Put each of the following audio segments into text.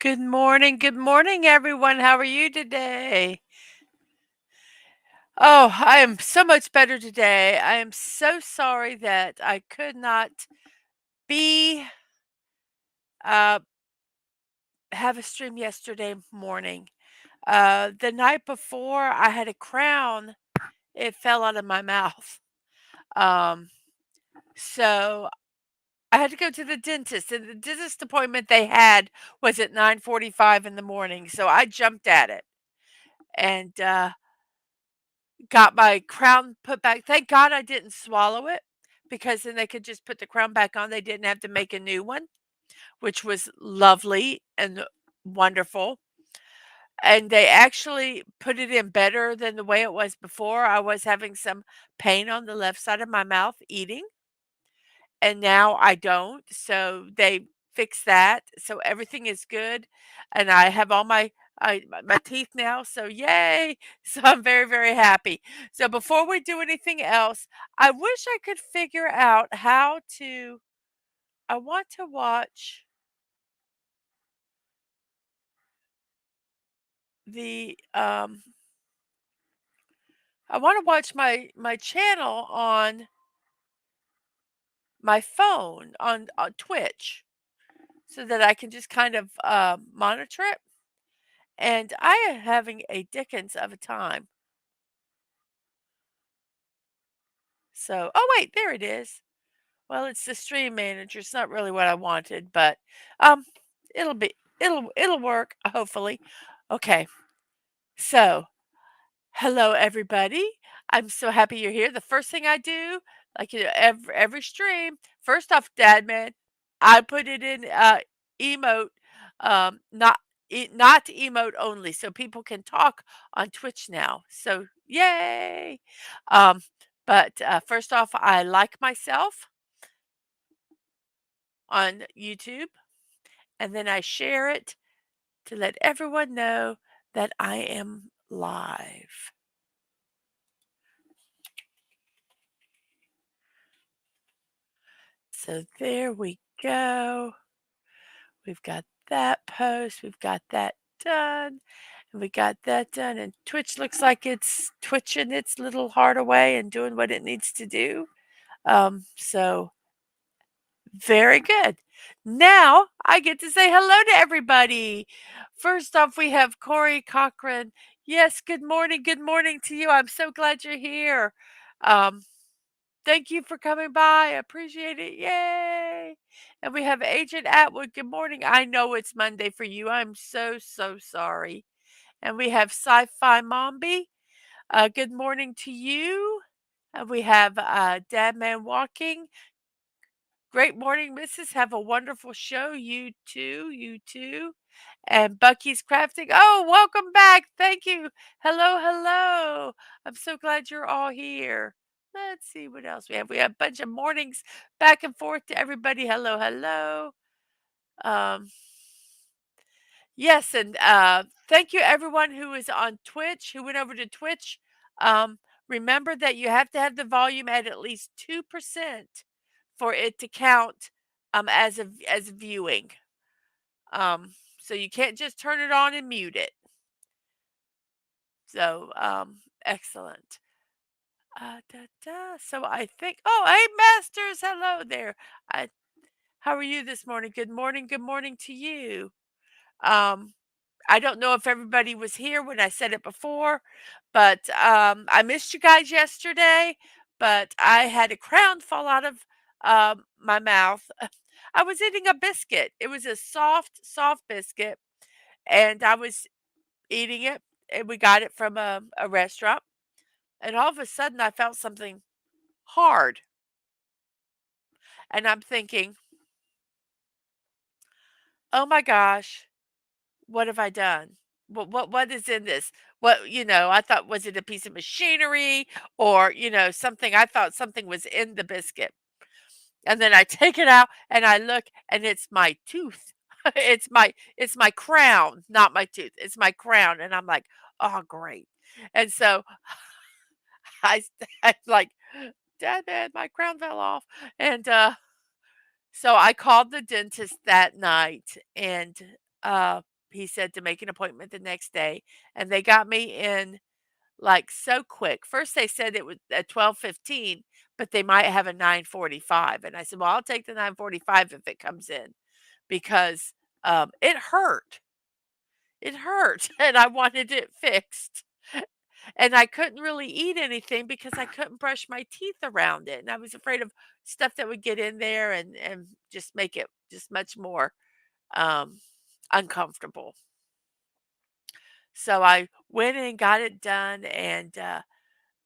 Good morning, everyone. How are you today? Oh, I am so much better today. I am so sorry that I could not be uh, have a stream yesterday morning. The night before, I had a crown. It fell out of my mouth. Um, so I had to go to the dentist, and the dentist appointment they had was at 9:45 in the morning. So I jumped at it and got my crown put back. Thank God I didn't swallow it because then they could just put the crown back on. They didn't have to make a new one, which was lovely and wonderful. And they actually put it in better than the way it was before. I was having some pain on the left side of my mouth eating, and now I don't. So they fixed that. So everything is good. And I have all my teeth now. So yay. So I'm very, very happy. So before we do anything else, I wish I could figure out how to I want to watch the I want to watch my channel on my phone on Twitch so that I can just kind of monitor it. And I am having a dickens of a time. So, oh wait, there it is. Well, it's the stream manager. It's not really what I wanted, but um it'll be it'll work hopefully. Okay. So, hello everybody. I'm so happy you're here. The first thing I do, like every stream, first off, Dadman, I put it in emote not not emote only so people can talk on Twitch now. So, yay. Um but first off, I like myself on YouTube, and then I share it to let everyone know that I am live. So there we go. We've got that post. We've got that done. And we got that done. And Twitch looks like it's twitching its little heart away and doing what it needs to do. So very good. Now I get to say hello to everybody. First off, we have Corey Cochran. Yes, good morning. Good morning to you. I'm so glad you're here. Um, thank you for coming by. I appreciate it. Yay. And we have Agent Atwood. Good morning. I know it's Monday for you. I'm so, so sorry. And we have Sci Fi Mombi. Good morning to you. And we have Dadman Walking. Great morning, missus. Have a wonderful show. You too. You too. And Bucky's Crafting. Oh, welcome back. Thank you. Hello, hello. I'm so glad you're all here. Let's see what else we have. We have a bunch of mornings back and forth to everybody. Hello, hello. Um, yes, and thank you everyone who is on Twitch, who went over to Twitch. Um, remember that you have to have the volume at least 2% for it to count as viewing. So you can't just turn it on and mute it. So excellent. So I think, oh, hey, Masters, hello there. I, how are you this morning? Good morning. Good morning to you. Um, I don't know if everybody was here when I said it before, but I missed you guys yesterday. But I had a crown fall out of my mouth. I was eating a biscuit. It was a soft, soft biscuit, and I was eating it. And we got it from a restaurant. And all of a sudden, I felt something hard. And I'm thinking, oh my gosh, what have I done? What is in this? I thought, was it a piece of machinery or, something? I thought something was in the biscuit. And then I take it out and I look and it's my tooth. It's my crown, not my tooth. It's my crown. And I'm like, oh great. And so I like, Dad, my crown fell off. And so I called the dentist that night and he said to make an appointment the next day, and they got me in, like, so quick. First, they said it was at 12:15, but they might have a 9:45, and I said, "Well, I'll take the 9:45 if it comes in," because, it hurt. It hurt, and I wanted it fixed. And I couldn't really eat anything because I couldn't brush my teeth around it, and I was afraid of stuff that would get in there and just make it just much more, um, uncomfortable. So I went and got it done, and,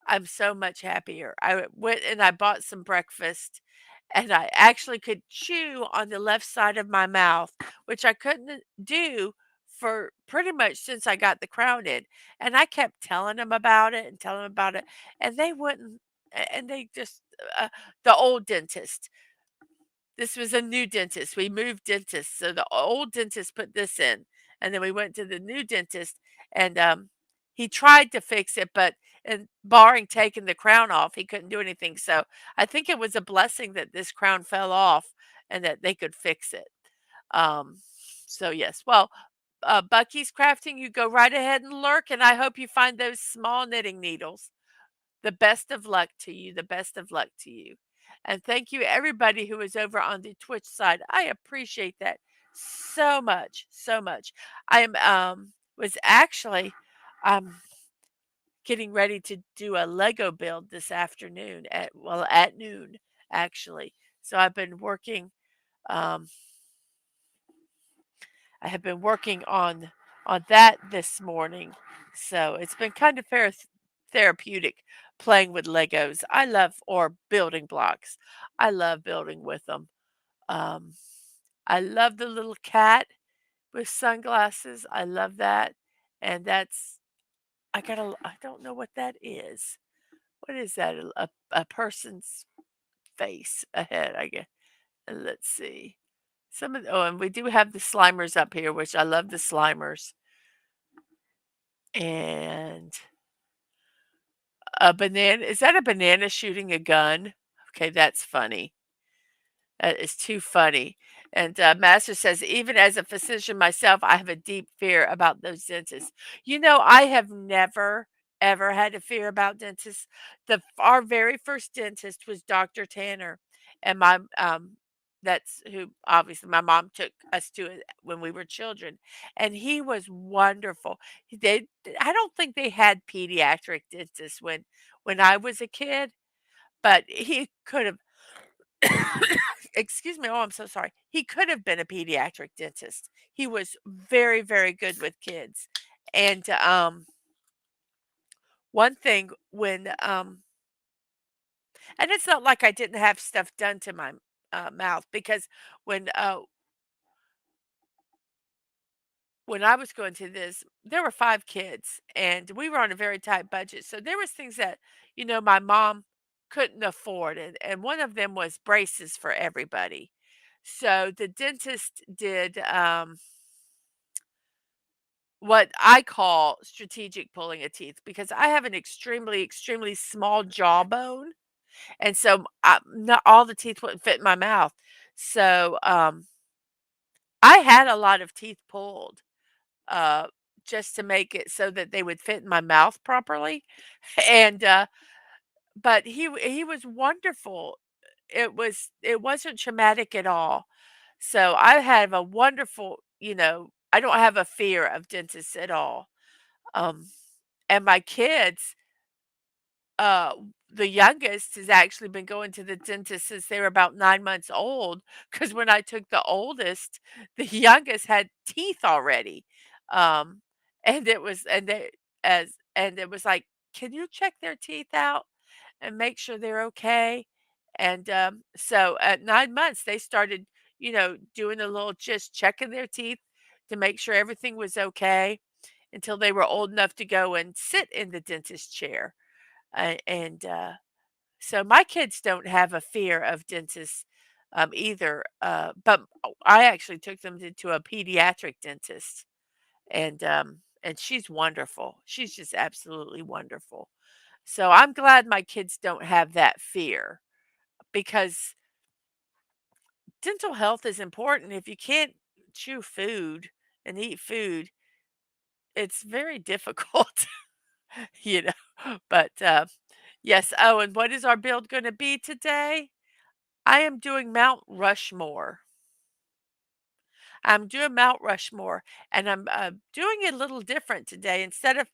I'm so much happier. I went and I bought some breakfast, and I actually could chew on the left side of my mouth, which I couldn't do for pretty much since I got the crown in. And I kept telling them about it and telling them about it, and they wouldn't. And they just the old dentist. This was a new dentist. We moved dentists, so the old dentist put this in, and then we went to the new dentist, and, he tried to fix it, but and barring taking the crown off, he couldn't do anything, so I think it was a blessing that this crown fell off and that they could fix it. Um, so yes. Well, Bucky's Crafting, you go right ahead and lurk, and I hope you find those small knitting needles. The best of luck to you, the best of luck to you. And thank you everybody who is over on the Twitch side. I appreciate that so much, so much. I am was actually um getting ready to do a Lego build this afternoon at noon actually. So I've been working um I have been working on that this morning. So it's been kind of therapeutic playing with Legos. I love or building blocks. I love building with them. Um, I love the little cat with sunglasses. I love that. And that's I don't know what that is. What is that? A person's face ahead, I guess. Let's see. And we do have the Slimers up here, which I love the Slimers. And a banana is that a banana shooting a gun? Okay, that's funny. That is too funny. And, Master says, "Even as a physician myself, I have a deep fear about those dentists." I have never, ever had a fear about dentists. Our very first dentist was Doctor Tanner, and that's who obviously my mom took us to it when we were children, and he was wonderful. They I don't think they had pediatric dentists when I was a kid, but he could have excuse me, oh, I'm so sorry. He could have been a pediatric dentist. He was very, very good with kids. And, one thing and it's not like I didn't have stuff done to my, mouth because when, uh when I was going to this, there were 5 kids, and we were on a very tight budget, so there was things that, my mom couldn't afford, and one of them was braces for everybody. So the dentist did, what I call strategic pulling of teeth because I have an extremely, extremely small jawbone, and so, not all the teeth wouldn't fit in my mouth. So, I had a lot of teeth pulled, uh, just to make it so that they would fit in my mouth properly, and, but he was wonderful. It wasn't traumatic at all. So I have a wonderful, I don't have a fear of dentists at all. Um, and my kids, uh, the youngest has actually been going to the dentist since they were about 9 months old. Because when I took the oldest, the youngest had teeth already. Um, and it was, and they, and it was like, can you check their teeth out and make sure they're okay? And so at 9 months, they started, doing a little just checking their teeth to make sure everything was okay until they were old enough to go and sit in the dentist chair. And so my kids don't have a fear of dentists either. But I actually took them to a pediatric dentist, and she's wonderful. She's just absolutely wonderful. So I'm glad my kids don't have that fear because dental health is important. If you can't chew food, and eat food, it's very difficult, you know. But yes. Oh, and what is our build going to be today? I am doing Mount Rushmore. I'm doing Mount Rushmore, and I'm doing it a little different today. Instead of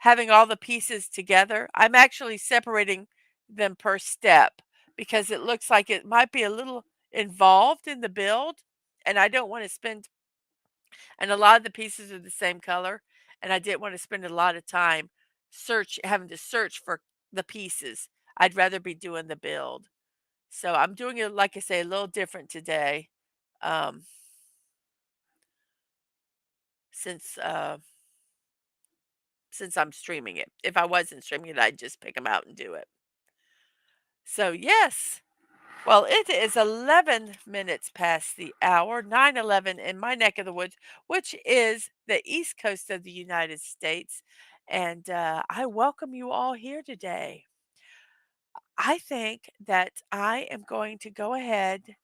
having all the pieces together, I'm actually separating them per step because it looks like it might be a little involved in the build, and I don't want to spend, and a lot of the pieces are the same color, and I didn't want to spend a lot of time having to search for the pieces. I'd rather be doing the build. So I'm doing it, like I say, a little different today. Um, since since I'm streaming it. If I wasn't streaming it, I'd just pick them out and do it. So, yes. Well, it is 11 minutes past the hour, 9:11 in my neck of the woods, which is the East Coast of the United States. And I welcome you all here today. I think that I am going to go ahead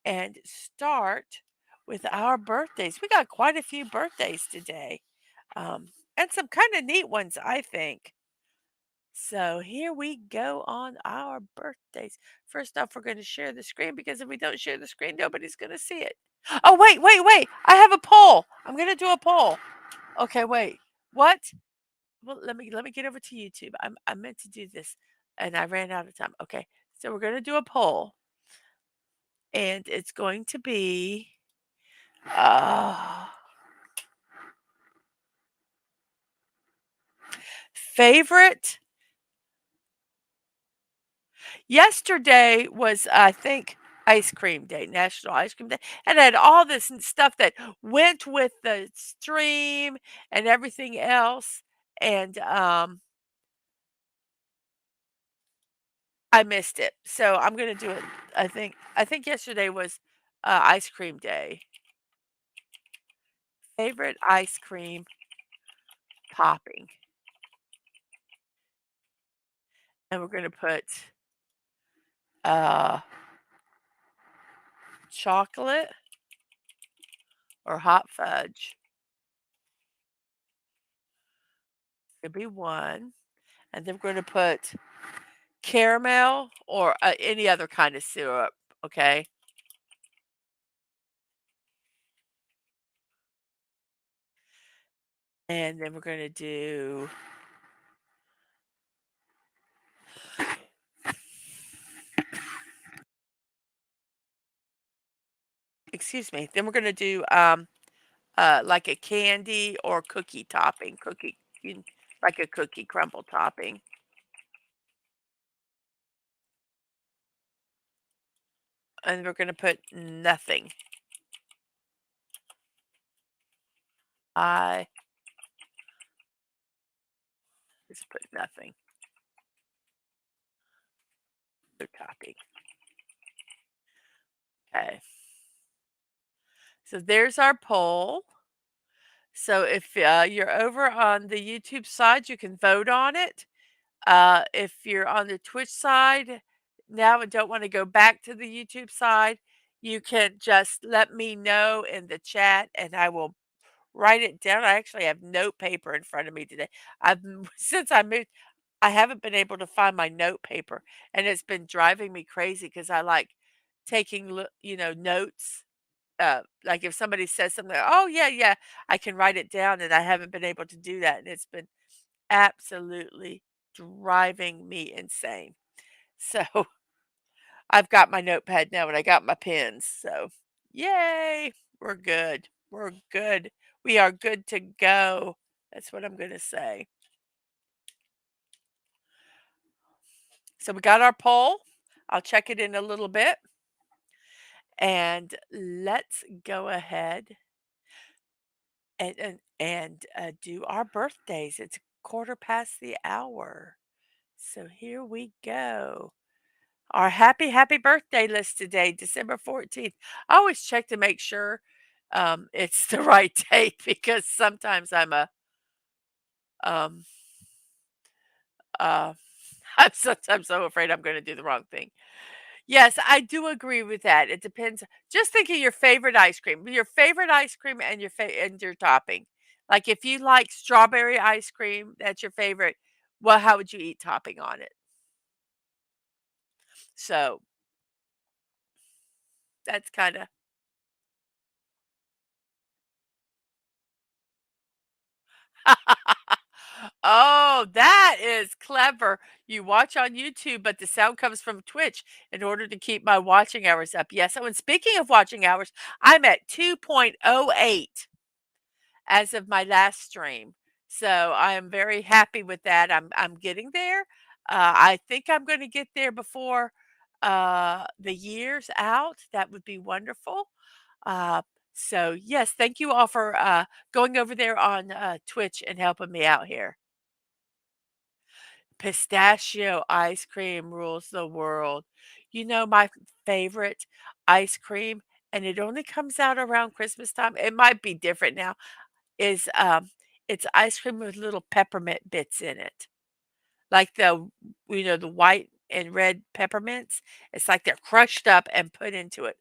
and start with our birthdays. We got quite a few birthdays today, and some kind of neat ones, I think. So here we go on our birthdays. First off, we're going to share the screen because if we don't share the screen, nobody's going to see it. Oh, wait, wait, wait. I have a poll. I'm going to do a poll. Okay, wait. What? Well, let me get over to YouTube. I meant to do this and I ran out of time. Okay. So we're going to do a poll and it's going to be uh favorite. Yesterday was, I think, ice cream day, National Ice Cream Day, and I had all this stuff that went with the stream and everything else, and, I missed it. So I'm gonna do it. I think yesterday was, ice cream day. Favorite ice cream topping, and we're gonna put, uh, chocolate or hot fudge. Could be one, and then we're gonna put caramel or, any other kind of syrup, okay? And then we're gonna do excuse me, then we're gonna do, like a candy or cookie topping, like a cookie crumble topping, and we're gonna put nothing. I just put nothing, no topping. Okay, so there's our poll. So if, you're over on the YouTube side, you can vote on it. If you're on the Twitch side now and don't want to go back to the YouTube side, you can just let me know in the chat and I will write it down. I actually have note paper in front of me today. Since I moved, I haven't been able to find my note paper, and it's been driving me crazy because I like taking, notes. Like if somebody says something, oh yeah, yeah, I can write it down, and I haven't been able to do that, and it's been absolutely driving me insane. So, I've got my notepad now and I got my pens. So, yay! We're good. We're good. We are good to go. That's what I'm going to say. So, we got our poll. I'll check it in a little bit. And let's go ahead and do our birthdays. It's quarter past the hour. So, here we go. Our happy, happy birthday list today, December 14th. I always check to make sure it's the right date because sometimes um, uh, I'm sometimes so afraid I'm going to do the wrong thing. Yes, I do agree with that. It depends. Just think of your favorite ice cream and and your topping. Like if you like strawberry ice cream, that's your favorite. Well, how would you eat topping on it? So that's kind of Oh, that is clever. You watch on YouTube, but the sound comes from Twitch in order to keep my watching hours up. Yes. So, and speaking of watching hours, I'm at 2.08 as of my last stream. So I am very happy with that. I'm getting there. I think I'm going to get there before the year's out. That would be wonderful. Uh, so yes, thank you all for going over there on Twitch and helping me out here. Pistachio ice cream rules the world. You know my favorite ice cream, and it only comes out around Christmas time. It might be different now is, it's ice cream with little peppermint bits in it, like the white and red peppermints. It's like they're crushed up and put into it.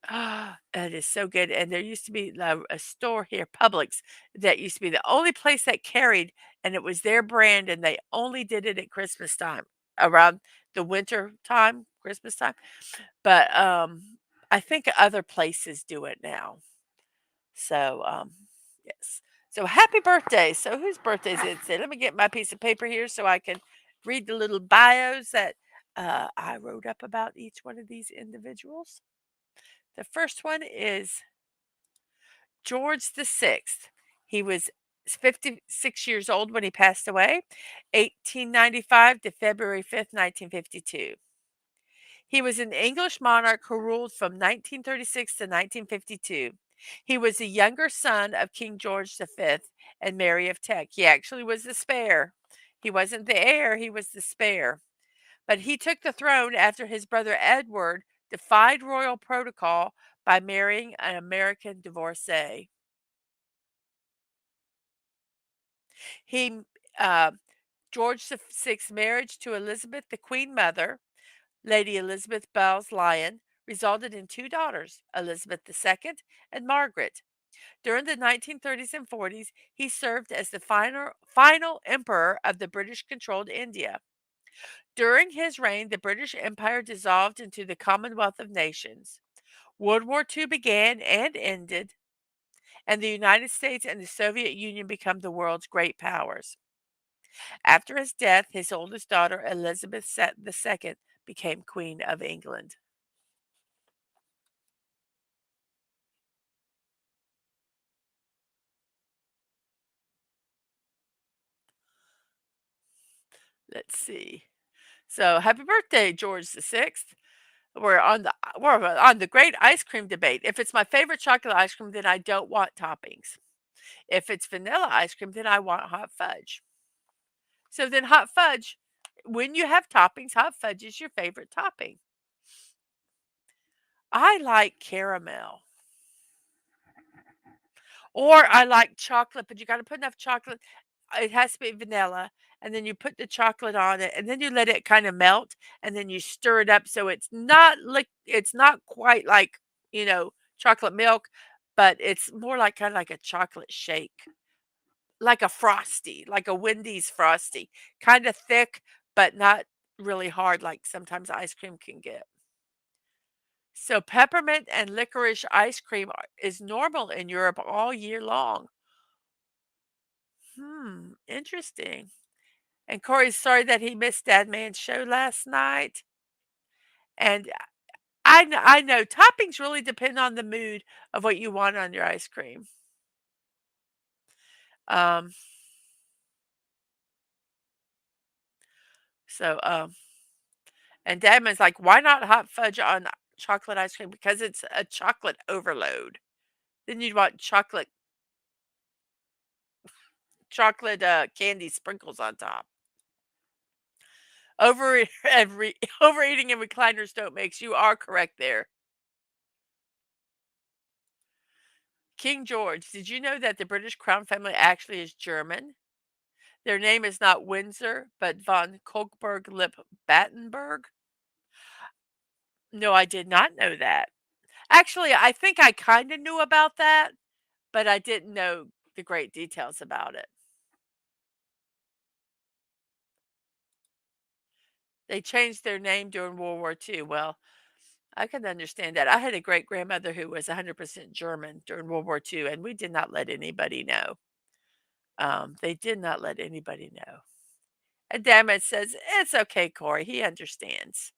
That is so good, and there used to be a store here, Publix, that used to be the only place that carried, and it was their brand, and they only did it at Christmas time, around the winter time, Christmas time, but, I think other places do it now. So, yes. So happy birthday. So whose birthday is it today? Let me get my piece of paper here so I can read the little bios that I wrote up about each one of these individuals. The first one is George the Sixth. He was 56 years old when he passed away, 1895 to February 5th, 1952. He was an English monarch who ruled from 1936 to 1952. He was the younger son of King George V and Mary of Teck. He actually was the spare. He wasn't the heir, he was the spare. But he took the throne after his brother Edward defied royal protocol by marrying an American divorcee. He uh, George VI's marriage to Elizabeth, the Queen Mother, Lady Elizabeth Bowes Lyon, resulted in two daughters, Elizabeth II and Margaret. During the 1930s and 40s, he served as the final emperor of the British controlled India. During his reign, the British Empire dissolved into the Commonwealth of Nations. World War II began and ended, and the United States and the Soviet Union became the world's great powers. After his death, his oldest daughter, Elizabeth II, became Queen of England. Let's see. So, happy birthday, George VI. We're on the great ice cream debate. If it's my favorite chocolate ice cream, then I don't want toppings. If it's vanilla ice cream, then I want hot fudge. So then hot fudge, when you have toppings, hot fudge is your favorite topping. I like caramel. Or I like chocolate, but you gotta put enough chocolate. It has to be vanilla, and then you put the chocolate on it, and then you let it kinda melt, and then you stir it up so it's not quite like, chocolate milk, but it's more like kinda like a chocolate shake, like a Frosty, like a Wendy's Frosty, kinda thick, but not really hard like sometimes ice cream can get. So peppermint and licorice ice cream is normal in Europe all year long. Interesting. And Corey's sorry that he missed Dadman's show last night. And I know toppings really depend on the mood of what you want on your ice cream. Um, so and Dadman's like, why not hot fudge on chocolate ice cream? Because it's a chocolate overload. Then you'd want chocolate candy sprinkles on top. Over every overeating and recliners don't mix. You are correct there. King George, did you know that the British crown family actually is German? Their name is not Windsor, but von Kolkberg Lip Battenberg. No, I did not know that. Actually, I think I kinda knew about that, but I didn't know the great details about it. They changed their name during World War II. Well, I can understand that. I had a great-grandmother who was 100% German during World War II, and we did not let anybody know. They did not let anybody know. And Dammit says, "It's okay, Corey, he understands.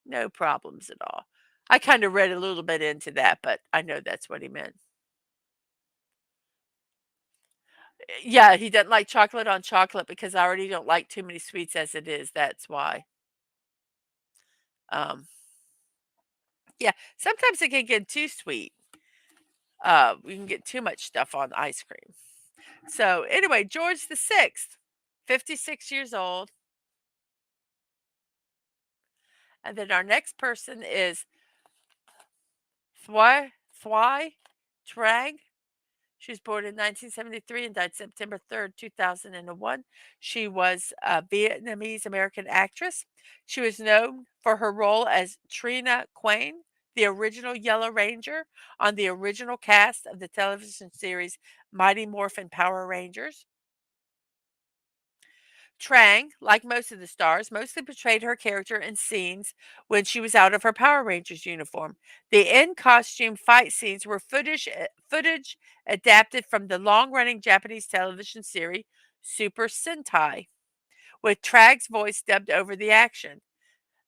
No problems at all." I kinda read a little bit into that, but I know that's what he meant. Yeah, he doesn't like chocolate on chocolate because I already don't like too many sweets as it is, that's why. Um, yeah, sometimes it can get too sweet. We can get too much stuff on ice cream. So, anyway, George the 6th, 56 years old, and then our next person is Thuy Trang. She was born in 1973 and died September 3rd, 2001. She was a Vietnamese American actress. She was known for her role as Trina Quain, the original Yellow Ranger on the original cast of the television series Mighty Morphin Power Rangers. Trang, like most of the stars, mostly portrayed her character in scenes when she was out of her Power Rangers uniform. The in-costume fight scenes were footage adapted from the long-running Japanese television series Super Sentai, with Trag's voice dubbed over the action.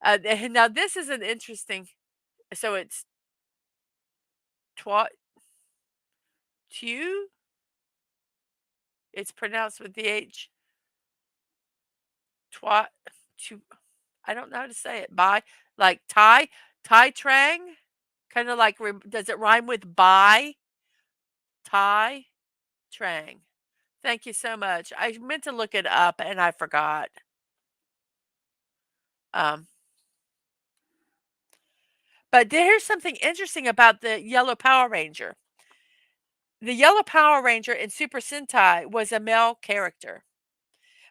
Now, this is an interesting. So it's twa tu. It's pronounced with the H. Twa tu. I don't know how to say it. By like Tai Trang. Kinda like does it rhyme with buy? Tai Trang. Thank you so much. I meant to look it up and I forgot. Um, but here's something interesting about the Yellow Power Ranger. The Yellow Power Ranger in Super Sentai was a male character,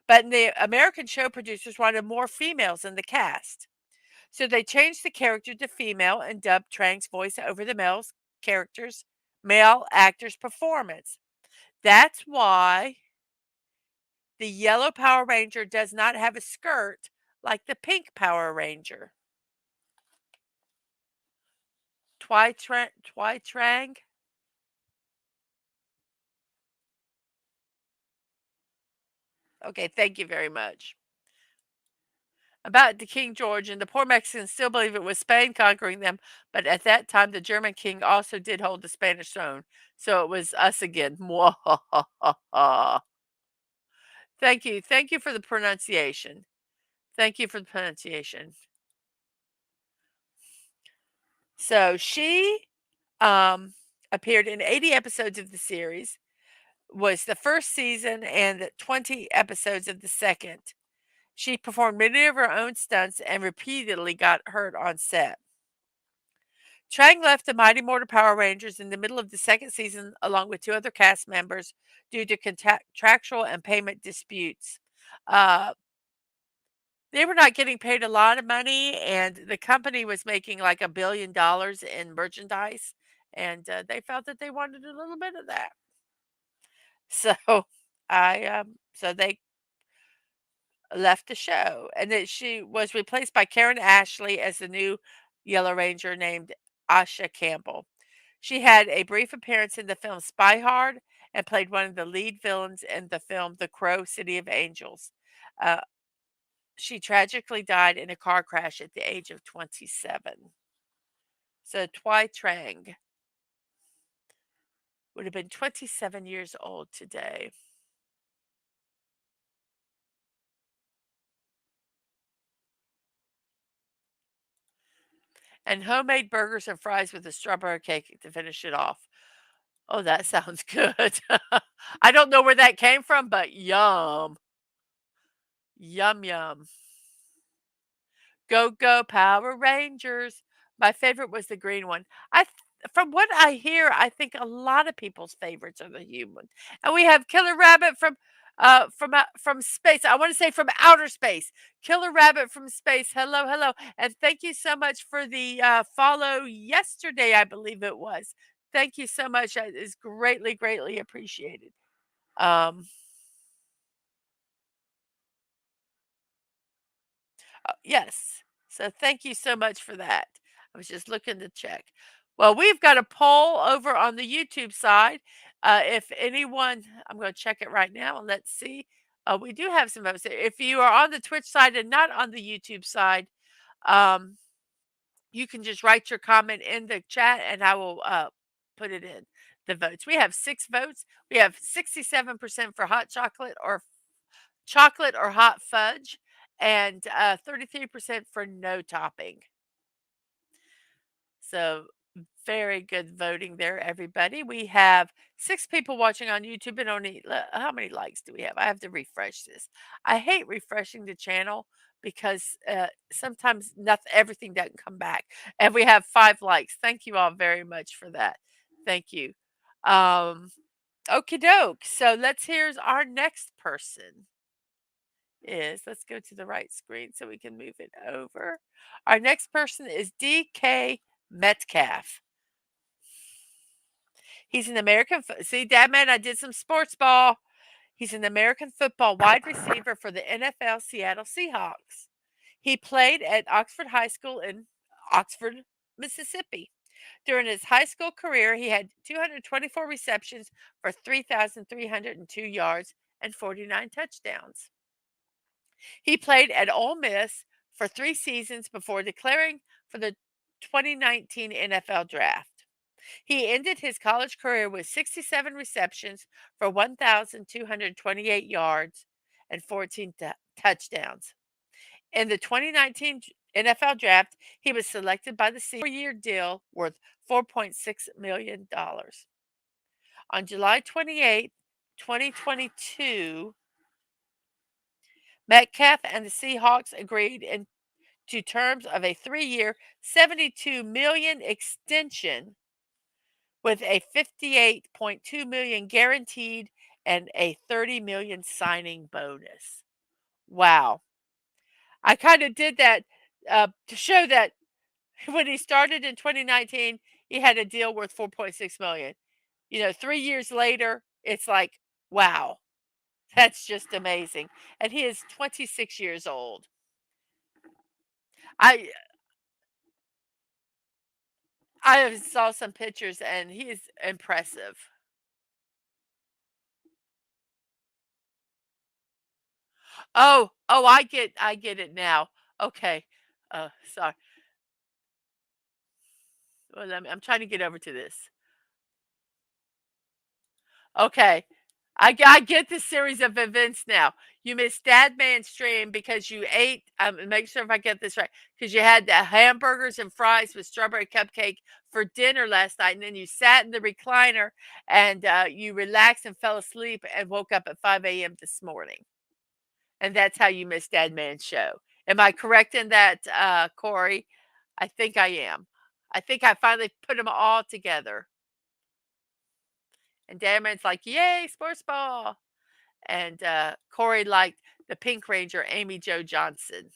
but the American show producers wanted more females in the cast. So they changed the character to female and dubbed Trang's voice over the male actor's performance. That's why the yellow Power Ranger does not have a skirt like the pink Power Ranger. Twy Trang? Okay, thank you very much. About the King George, and the poor Mexicans still believe it was Spain conquering them, but at that time the German king also did hold the Spanish throne. So it was us again. Mwahaha. Thank you. Thank you for the pronunciation. Thank you for the pronunciation. So she um, appeared in 80 episodes of the series, was the first season and 20 episodes of the second. She performed many of her own stunts and repeatedly got hurt on set. Trang left the Mighty Mortar Power Rangers in the middle of the second season along with two other cast members due to contractual and payment disputes. Uh, they were not getting paid a lot of money, and the company was making like $1 billion in merchandise, and they felt that they wanted a little bit of that. So so they left the show, and then she was replaced by Karen Ashley as the new Yellow Ranger named Asha Campbell. She had a brief appearance in the film Spy Hard and played one of the lead villains in the film The Crow City of Angels. Uh, she tragically died in a car crash at the age of 27. So Twy Trang would have been 27 years old today. And homemade burgers and fries with a strawberry cake to finish it off. Oh, that sounds good. I don't know where that came from, but yum. Yum, yum. Go, go, Power Rangers. My favorite was the green one. From what I hear, I think a lot of people's favorites are the human. And we have Killer Rabbit from from space. I want to say from outer space. Killer Rabbit from space. Hello, hello, and thank you so much for the follow yesterday. I believe it was. Thank you so much. It's greatly, greatly appreciated. Um, yes. So thank you so much for that. I was just looking to check. Well, we've got a poll over on the YouTube side. If anyone, I'm going to check it right now and let's see. We do have some votes. If you are on the Twitch side and not on the YouTube side, um, you can just write your comment in the chat and I will put it in the votes. We have 6 votes. We have 67% for hot chocolate or hot fudge, and 33% for no topping. So very good voting there, everybody. We have 6 people watching on YouTube and only how many likes do we have? I have to refresh this. I hate refreshing the channel because sometimes nothing, everything doesn't come back. And we have 5 likes. Thank you all very much for that. Thank you. Okie doke. So here's our next person is, let's go to the right screen so we can move it over. Our next person is DK Metcalf. He's an American. See, Dadman, I did some sports ball. He's an American football wide receiver for the NFL Seattle Seahawks. He played at Oxford High School in Oxford, Mississippi. During his high school career, he had 224 receptions for 3,302 yards and 49 touchdowns. He played at Ole Miss for 3 seasons before declaring for the 2019 NFL Draft. He ended his college career with 67 receptions for 1,228 yards and 14 touchdowns. In the 2019 NFL Draft, he was selected by the Seahawks for a 4-year deal worth $4.6 million. On July 28, 2022, Metcalf and the Seahawks agreed to terms of a 3-year, $72 million extension with a $58.2 million guaranteed and a $30 million signing bonus. Wow. I kind of did that to show that when he started in 2019, he had a deal worth 4.6 million. 3 years later, it's like, wow, that's just amazing. And he is 26 years old. I I saw some pictures and he is impressive. Oh, I get it now. Okay. Sorry. Well, I'm trying to get over to this. Okay. I get the series of events now. You missed Dadman's stream because you ate, make sure if I get this right, because you had the hamburgers and fries with strawberry cupcake for dinner last night, and then you sat in the recliner and you relaxed and fell asleep and woke up at 5 a.m. this morning. And that's how you missed Dadman's show. Am I correct in that, Corey? I think I am. I think I finally put them all together. And Dadman's like, yay, sports ball. And Corey liked the Pink Ranger, Amy Jo Johnson.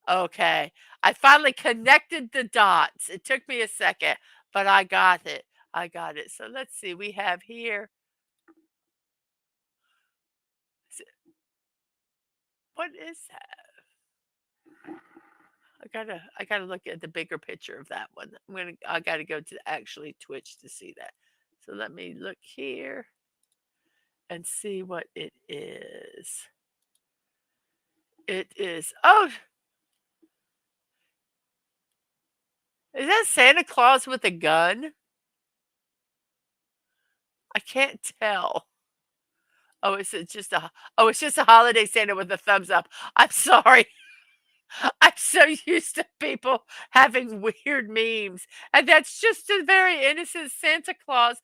Okay. I finally connected the dots. It took me a second, but I got it. I got it. So let's see. We have here. What is that? I gotta look at the bigger picture of that one. I gotta go to actually Twitch to see that. So let me look here and see what it is. It is, oh, is that Santa Claus with a gun? I can't tell. Oh, it's just a holiday Santa with a thumbs up. I'm sorry. I'm so used to people having weird memes. And that's just a very innocent Santa Claus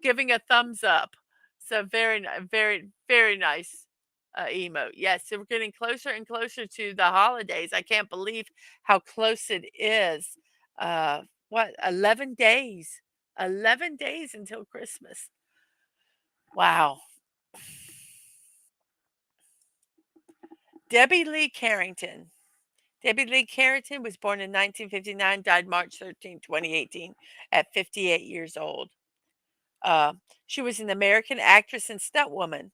giving a thumbs up. So very, very nice emote. Yes, so we're getting closer and closer to the holidays. I can't believe how close it is. What, 11 days? 11 days until Christmas. Wow. Debbie Lee Carrington. Debbie Lee Carrington was born in 1959, died March 13, 2018, at 58 years old. Uh, she was an American actress and stuntwoman.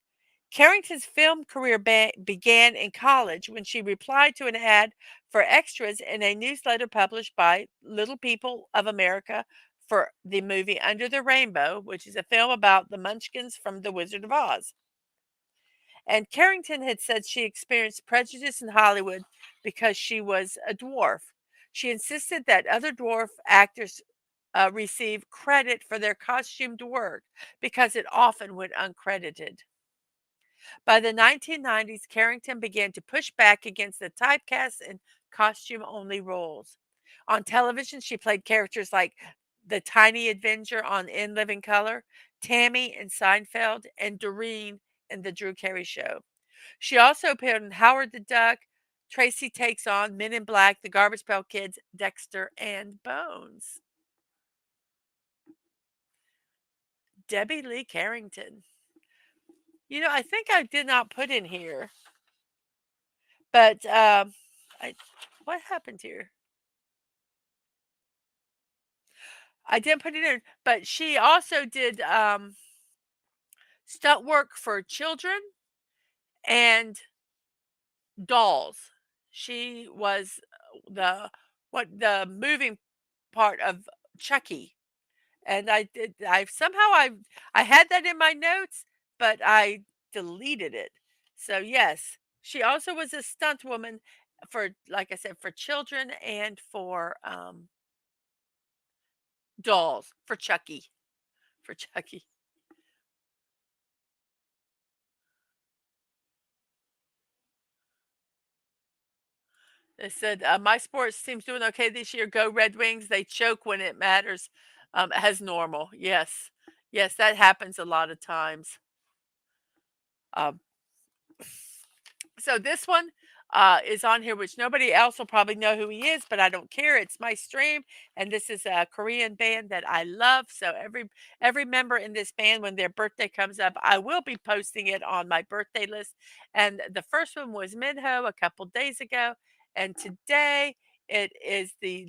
Carrington's film career began in college when she replied to an ad for extras in a newsletter published by Little People of America for the movie Under the Rainbow, which is a film about the Munchkins from The Wizard of Oz. And Carrington had said she experienced prejudice in Hollywood because she was a dwarf. She insisted that other dwarf actors receive credit for their costumed work because it often went uncredited. By the 1990s, Carrington began to push back against the typecast and costume only roles. On television, she played characters like the Tiny Avenger on In Living Color, Tammy in Seinfeld, and Doreen in The Drew Carey Show. She also appeared in Howard the Duck, Tracy Takes On, Men in Black, The Garbage Pail Kids, Dexter, and Bones. Debbie Lee Carrington. I think I did not put in here, but I what happened here? I didn't put it in, but she also did stunt work for children and dolls. She was the moving part of Chucky. And I had that in my notes, but I deleted it. So yes, she also was a stunt woman for, like I said, for children and for dolls, for Chucky, for Chucky. They said my sports team's doing okay this year. Go Red Wings! They choke when it matters, as normal. Yes, yes, that happens a lot of times. Um, So this one is on here, which nobody else will probably know who he is, but I don't care. It's my stream, and this is a Korean band that I love. So every member in this band, when their birthday comes up, I will be posting it on my birthday list. And the first one was Minho a couple days ago, and today it is the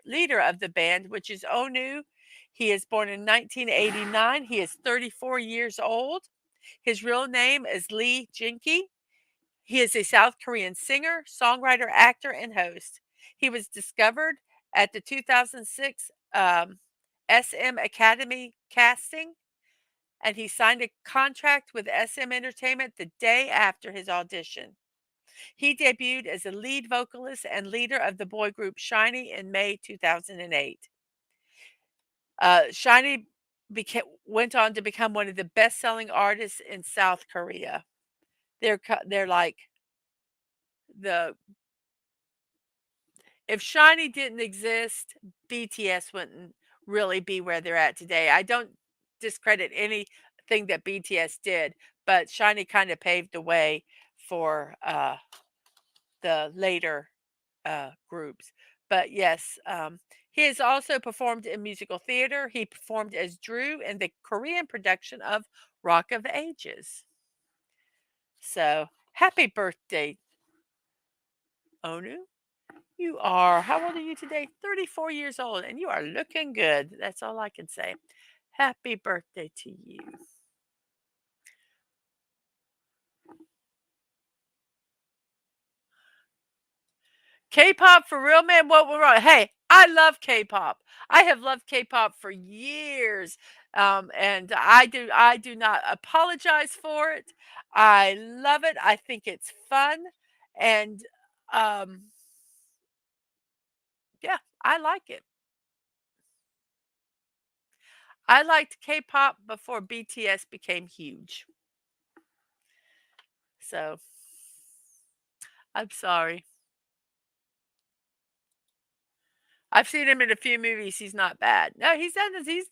leader of the band, which is Onu. He is born in 1989. He is 34 years old. His real name is Lee Jinki. He is a South Korean singer, songwriter, actor, and host. He was discovered at the 2006 SM Academy casting, and he signed a contract with SM Entertainment the day after his audition. He debuted as a lead vocalist and leader of the boy group Shiny in May 2008. Shiny went on to become one of the best-selling artists in South Korea. They're like the if Shiny didn't exist, BTS wouldn't really be where they're at today. I don't discredit anything that BTS did, but Shiny kind of paved the way for the later groups. But yes, he has also performed in musical theater. He performed as Drew in the Korean production of Rock of Ages. So happy birthday, Onu. How old are you today? 34 years old, and you are looking good. That's all I can say. Happy birthday to you. K-pop for real, man. What we're on. Hey, I love K-pop. I have loved K-pop for years. And I do not apologize for it. I love it. I think it's fun. And um, yeah, I like it. I liked K-pop before BTS became huge. So I'm sorry. I've seen him in a few movies. He's not bad. No, he's done this.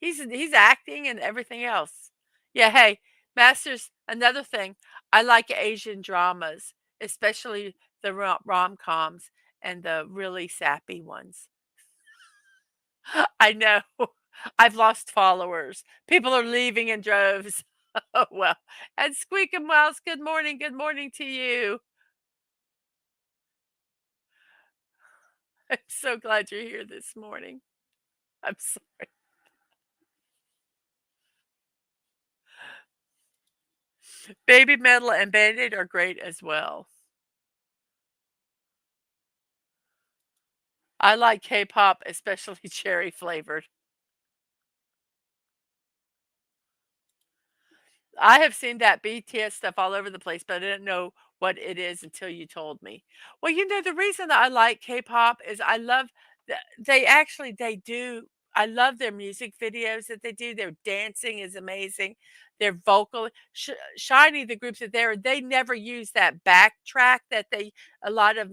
He's acting and everything else. Yeah. Hey, Masters. Another thing. I like Asian dramas, especially the rom coms and the really sappy ones. I know. I've lost followers. People are leaving in droves. Oh, well. And Squeaky Mouse, good morning to you. I'm so glad you're here this morning. I'm sorry. Baby Metal and Band-Aid are great as well. I like K-pop, especially cherry flavored. I have seen that BTS stuff all over the place, but I didn't know what it is until you told me. Well, the reason that I like K-pop is I love they do I love their music videos that they do. Their dancing is amazing. Their vocal Shiny, the groups that they never use that backtrack that they a lot of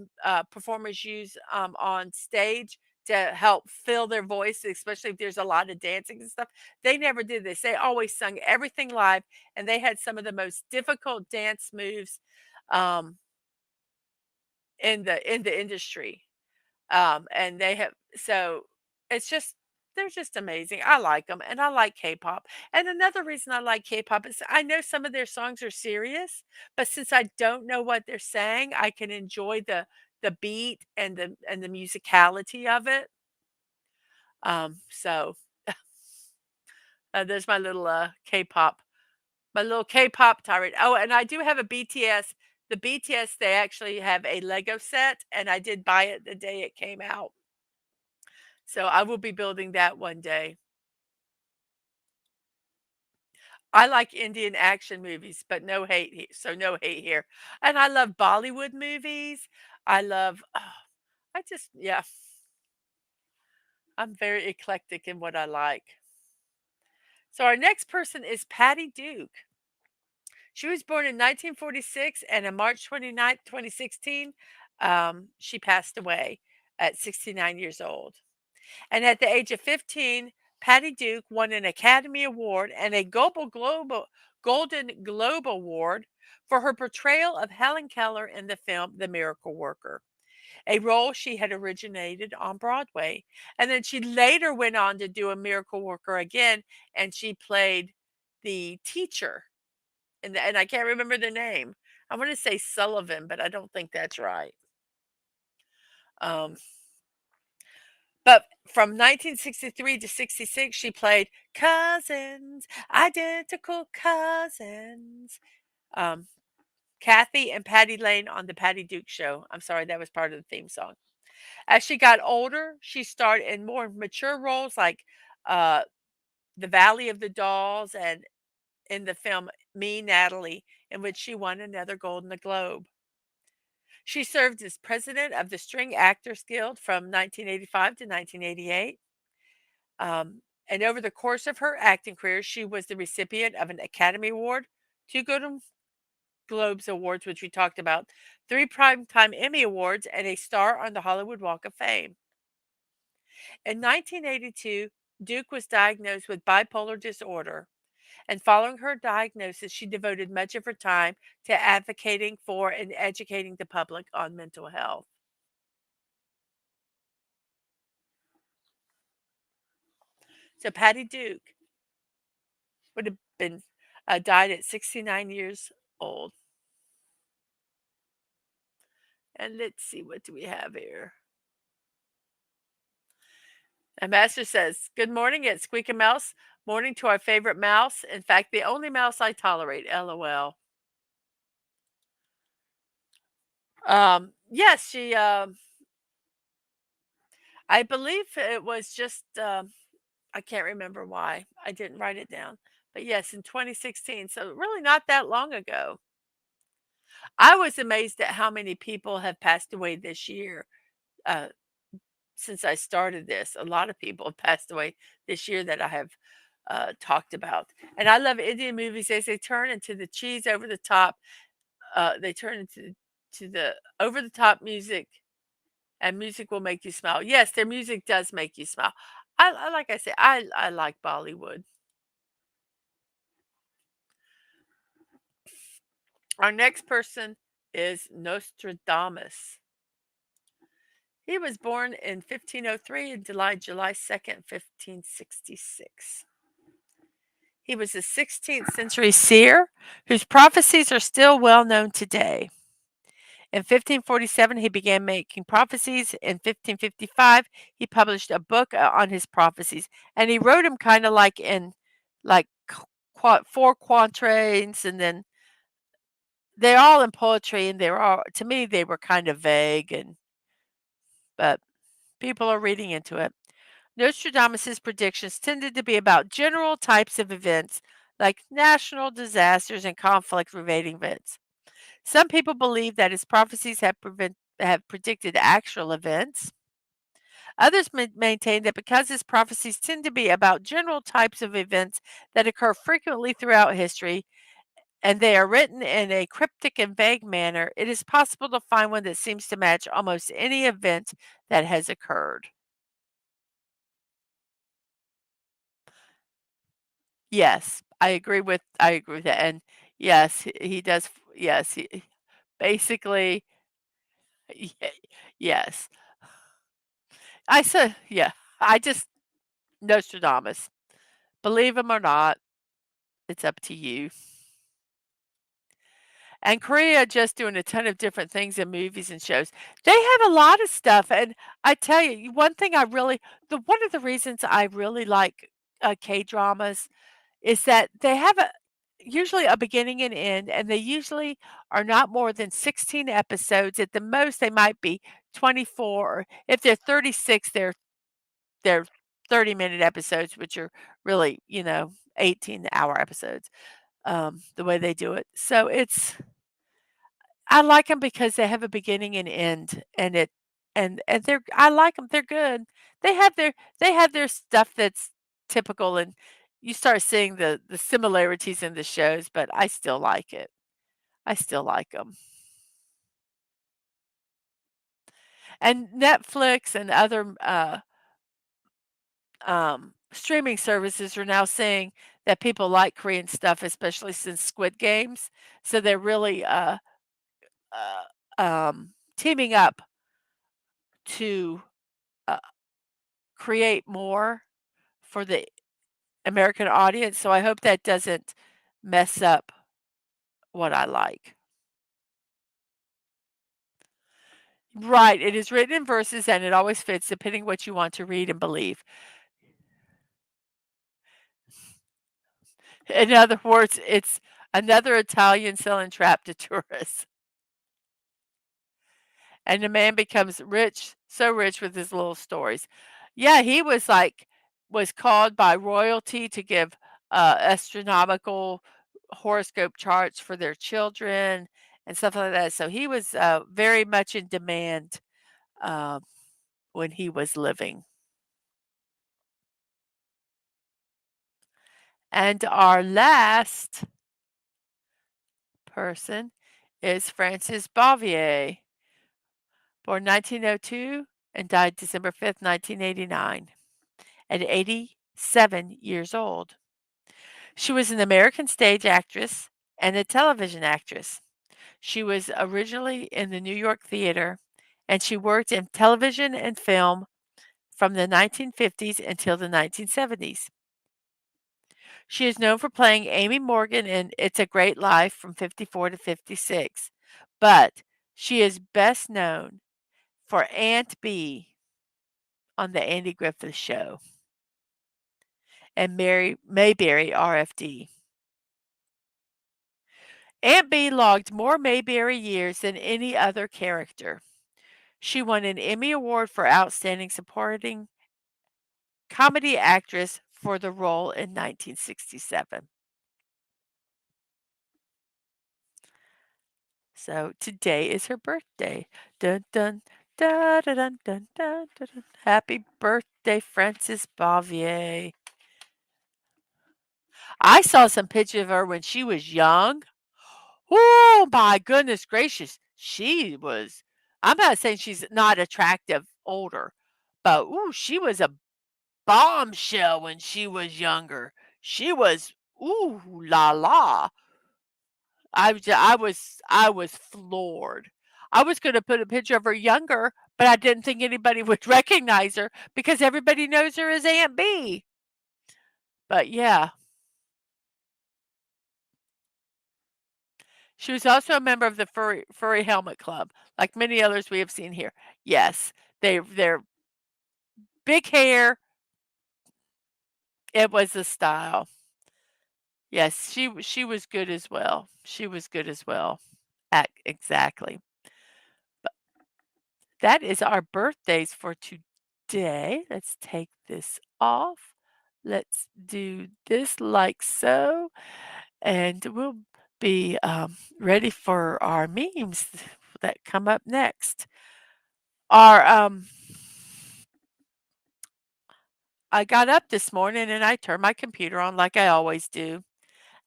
performers use on stage to help fill their voice, especially if there's a lot of dancing and stuff. They never did this. They always sung everything live and they had some of the most difficult dance moves um, in the industry. And they have so it's just they're just amazing. I like them, and I like K-pop. And another reason I like K-pop is I know some of their songs are serious, but since I don't know what they're saying, I can enjoy the beat and the musicality of it. So there's my little K-pop tirade. Oh, and I do have a BTS. The BTS, they actually have a Lego set, and I did buy it the day it came out. So I will be building that one day. I like Indian action movies, but no hate, so no hate here. And I love Bollywood movies. I love, I just, yeah, I'm very eclectic in what I like. So our next person is Patty Duke. She was born in 1946, and on March 29th, 2016, she passed away at 69 years old. And at the age of 15, Patty Duke won an Academy Award and a Golden Globe Award for her portrayal of Helen Keller in the film The Miracle Worker, a role she had originated on Broadway. And then she later went on to do A Miracle Worker again, and she played the teacher and I can't remember the name. I wanna say Sullivan, but I don't think that's right. Um, but from 1963 to '66, she played cousins, identical cousins, um, Kathy and Patty Lane on The Patty Duke Show. I'm sorry, that was part of the theme song. As she got older, she starred in more mature roles like, uh, The Valley of the Dolls and in the film Me, Natalie, in which she won another Golden Globe. She served as president of the String Actors Guild from 1985 to 1988. And over the course of her acting career, she was the recipient of an Academy Award, two Golden Globes Awards, which we talked about, three Primetime Emmy Awards, and a star on the Hollywood Walk of Fame. In 1982, Duke was diagnosed with bipolar disorder. And following her diagnosis, she devoted much of her time to advocating for and educating the public on mental health. So Patty Duke would have been died at 69 years old. And let's see, what do we have here? And Master says, "Good morning, it's Squeaky Mouse. Morning to our favorite mouse. In fact, the only mouse I tolerate. LOL." Yes, I believe it was just, I can't remember why. I didn't write it down. But yes, in 2016. So really not that long ago. I was amazed at how many people have passed away this year. Uh, since I started this. A lot of people have passed away this year that I have talked about. And I love Indian movies as they turn into the cheese over the top. They turn into to the over the top music, and music will make you smile. Yes, their music does make you smile. I like I say, I like Bollywood. Our next person is Nostradamus. He was born in 1503 and died July 2nd, 1566. He was a 16th century seer whose prophecies are still well known today. In 1547, he began making prophecies. In 1555, he published a book on his prophecies, and he wrote them kind of like in like four quatrains, and then they're all in poetry, and they're all to me they were kind of vague, and but people are reading into it. Nostradamus's predictions tended to be about general types of events like national disasters and conflict-related events. Some people believe that his prophecies have predicted actual events. Others maintain that because his prophecies tend to be about general types of events that occur frequently throughout history, and they are written in a cryptic and vague manner, it is possible to find one that seems to match almost any event that has occurred. Yes, I agree with that, and yes, he does yes, he basically, ye yes. I said yeah, I just Nostradamus. Believe him or not, it's up to you. And Korea just doing a ton of different things in movies and shows. They have a lot of stuff, and I tell you, one thing I really the one of the reasons I really like, K-dramas is that they have a usually a beginning and end, and they usually are not more than 16 episodes. At the most, they might be 24, or if they're 36, they're 30-minute episodes, which are really, 18-hour episodes, the way they do it. So it's I like them because they have a beginning and end, and they're I like them. 'Em, they're good. They have their they have their stuff that's typical, and you start seeing the similarities in the shows, but I still like it. I still like them. And Netflix and other, streaming services are now saying that people like Korean stuff, especially since Squid Games, so they're really, teaming up to, uh, create more for the American audience, so I hope that doesn't mess up what I like. Right, it is written in verses and it always fits depending what you want to read and believe. In other words, it's another Italian selling trap to tourists. And the man becomes rich, so rich with his little stories. Yeah, he was called by royalty to give, astronomical horoscope charts for their children and stuff like that, so he was, very much in demand, um, when he was living. And our last person is Francis Bouvier, born 1902 and died December 5th, 1989, at 87 years old. She was an American stage actress and a television actress. She was originally in the New York theater, and she worked in television and film from the 1950s until the 1970s. She is known for playing Amy Morgan in It's a Great Life from 54 to 56, but she is best known for Aunt Bee on The Andy Griffith Show and Mary Mayberry RFD. Aunt Bee logged more Mayberry years than any other character. She won an Emmy Award for Outstanding Supporting Comedy Actress for the role in 1967. So today is her birthday. Dun dun da da dun dun dun dun. Dun. Happy birthday, Frances Bavier. I saw some pictures of her when she was young. Oh my goodness gracious. She was I'm not saying she's not attractive older, but ooh, she was a bombshell when she was younger. She was ooh la la. I was floored. I was gonna put a picture of her younger, but I didn't think anybody would recognize her because everybody knows her as Aunt B. But yeah, She was also a member of the Furry Helmet Club, like many others we have seen here. Yes, they're big hair. It was a style. Yes, she was good as well. She was good as well. Exactly. But that is our birthdays for today. Let's take this off. Let's do this like so, and we'll be ready for our memes that come up next. Our I got up this morning and I turned my computer on like I always do,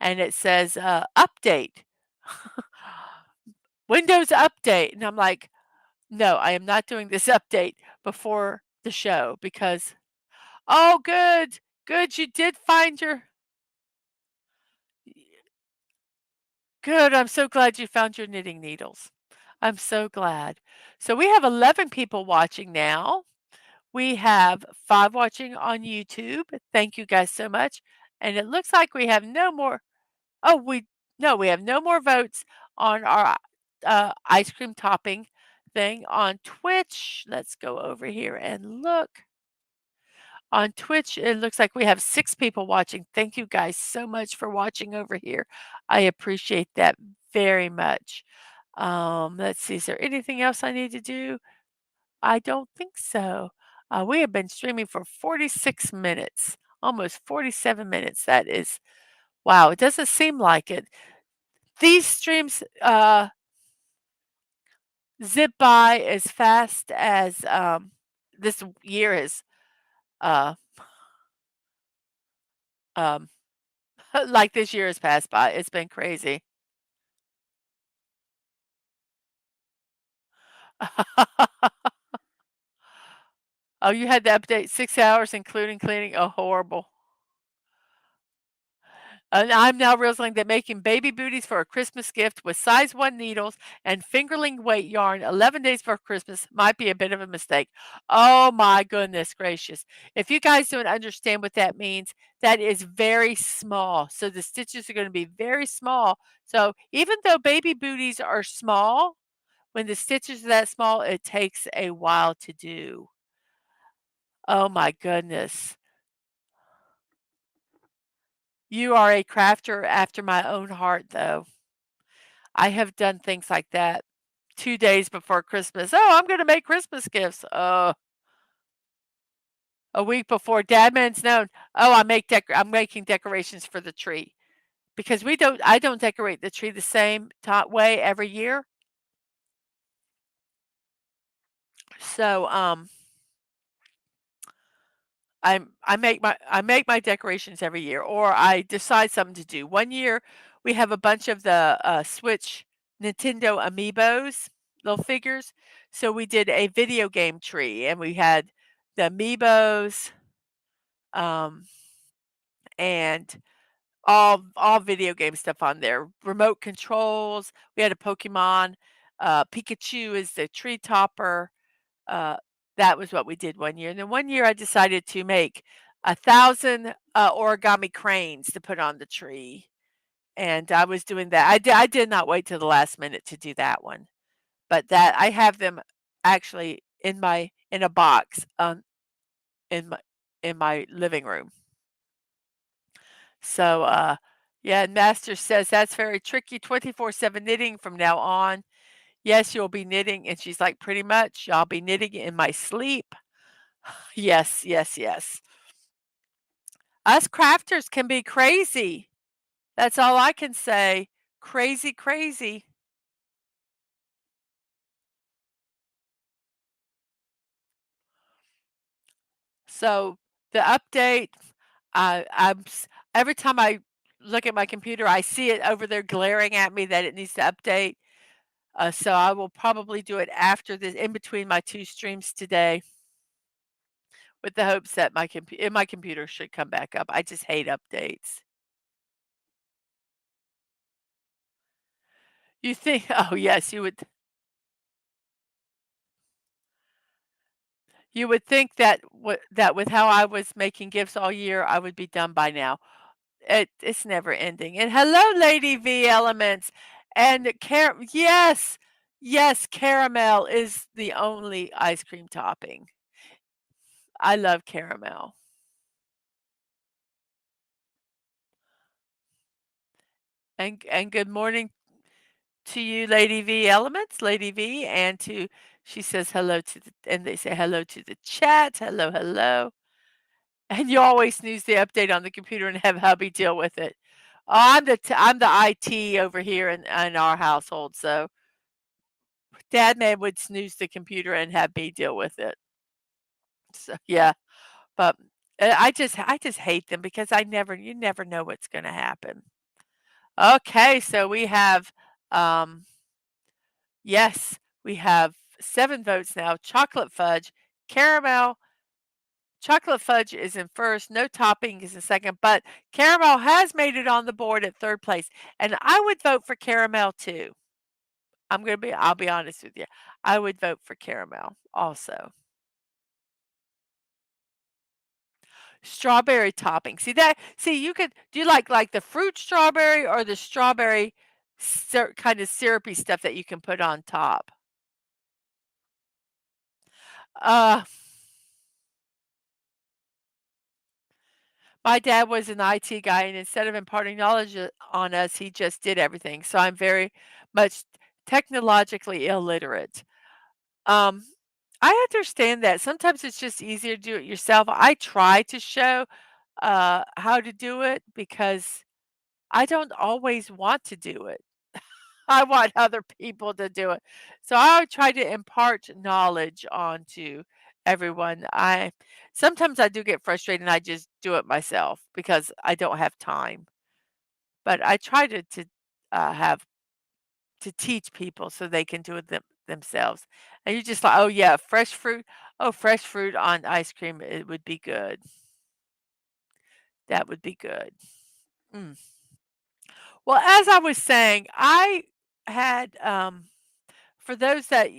and it says update. Windows update. And I'm like, no, I am not doing this update before the show because, oh, good, good, you did find your, good, I'm so glad you found your knitting needles. I'm so glad. So we have 11 people watching now. We have 5 watching on YouTube. Thank you guys so much. And it looks like we have no more. Oh, we have no more votes on our ice cream topping thing on Twitch. Let's go over here and look. On Twitch, it looks like we have 6 people watching. Thank you guys so much for watching over here. I appreciate that very much. Let's see, is there anything else I need to do? I don't think so. We have been streaming for 46 minutes, almost 47 minutes. That is, wow, it doesn't seem like it. These streams zip by as fast as this year is, uh, um, like this year has passed by. It's been crazy. Oh, you had to update 6 hours, including cleaning? Oh, horrible. And I'm now realizing that making baby booties for a Christmas gift with size 1 needles and fingerling weight yarn 11 days before Christmas might be a bit of a mistake. Oh my goodness gracious. If you guys don't understand what that means, that is very small. So the stitches are going to be very small. So even though baby booties are small, when the stitches are that small, it takes a while to do. Oh my goodness. You are a crafter after my own heart, though. I have done things like that 2 days before Christmas. "Oh, I'm gonna make Christmas gifts." A week before Dadman's known, "Oh, I'm making decorations for the tree." Because I don't decorate the tree the same way every year. So, I make my decorations every year, or I decide something to do. One year, we have a bunch of the, Switch Nintendo Amiibos, little figures, so we did a video game tree, and we had the Amiibos, um, and all video game stuff on there, remote controls, we had a Pokemon, Pikachu is the tree topper, uh, that was what we did one year, and then one year I decided to make 1,000, origami cranes to put on the tree, and I was doing that. I did not wait till the last minute to do that one, but that I have them actually in a box, in my in my living room. So, yeah, and Master says, "That's very tricky, 24/7 knitting from now on." "Yes, you'll be knitting," and she's like, "Pretty much, I'll be knitting in my sleep." Yes, yes, yes. Us crafters can be crazy. That's all I can say. Crazy, crazy. So the update, every time I look at my computer, I see it over there glaring at me that it needs to update. So I will probably do it after this, in between my 2 streams today, with the hopes that my computer should come back up. I just hate updates. You think, oh yes, you would think that with how I was making gifts all year, I would be done by now. It's never ending. And hello, Lady V Elements. And yes, yes, caramel is the only ice cream topping. I love caramel. And good morning to you, Lady V Elements, Lady V, and to she says hello to the and they say hello to the chat. Hello, hello. And you always snooze the update on the computer and have hubby deal with it. Oh, I'm the IT over here in our household, so Dad man would snooze the computer and have me deal with it. So yeah, but I just hate them because you never know what's going to happen. Okay, so we have um yes, we have 7 votes now. Chocolate fudge is in first, no topping is in second, but caramel has made it on the board at 3rd place, and I would vote for caramel too. I'll be honest with you. I would vote for caramel also. Strawberry topping. You could do you like the fruit strawberry or the strawberry kind of syrupy stuff that you can put on top? Uh, my dad was an IT guy, and instead of imparting knowledge on us, he just did everything. So I'm very much technologically illiterate. Um, I understand that sometimes it's just easier to do it yourself. I try to show how to do it because I don't always want to do it. I want other people to do it. So I would try to impart knowledge onto everyone. I sometimes I do get frustrated and I just do it myself because I don't have time. But I try have to teach people so they can do it themselves. And you just like, oh yeah, fresh fruit. Oh, fresh fruit on ice cream. It would be good. That would be good. Mm. Well, as I was saying, I had for those that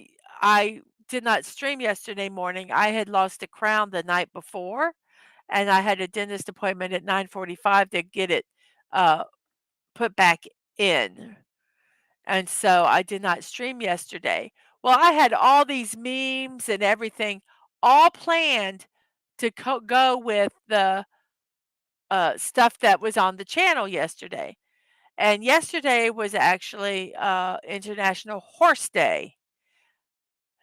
I did not stream yesterday morning, I had lost a crown the night before, and I had a dentist appointment at 9:45 to get it, uh, put back in, and so I did not stream yesterday. Well, I had all these memes and everything all planned to go with the, stuff that was on the channel yesterday, and yesterday was actually, International Horse Day.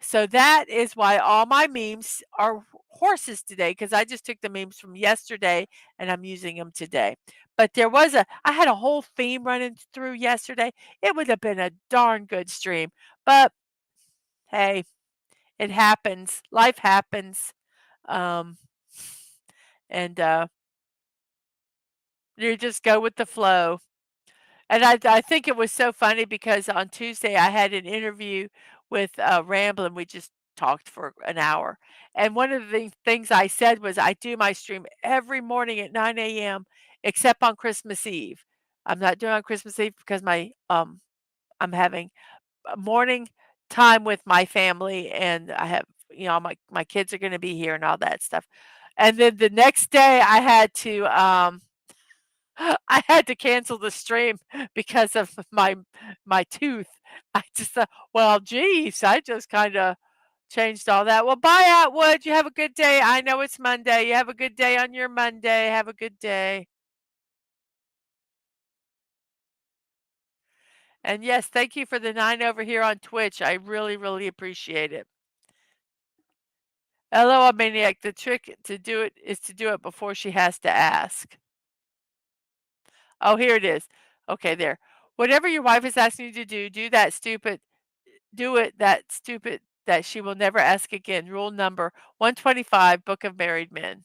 So that is why all my memes are horses today because I just took the memes from yesterday and I'm using them today. But I had a whole theme running through yesterday. It would have been a darn good stream. But hey, it happens. Life happens. Um, and you just go with the flow. And I think it was so funny because on Tuesday, I had an interview with, Ramblin', we just talked for an hour, and one of the things I said was, "I do my stream every morning at 9 a.m. except on Christmas Eve." I'm not doing on Christmas Eve because I'm having a morning time with my family, and I have my kids are gonna be here and all that stuff. And then the next day, I had to cancel the stream because of my tooth. I just thought, "Well, geez, I just kinda changed all that." Well, bye, Atwood. You have a good day. I know it's Monday. You have a good day on your Monday. Have a good day. And yes, thank you for the 9 over here on Twitch. I really, really appreciate it. Hello, Maniac. The trick to do it is to do it before she has to ask. Oh, here it is. Okay, there. Whatever your wife is asking you to do, do it that stupid that she will never ask again. Rule number 125, Book of Married Men.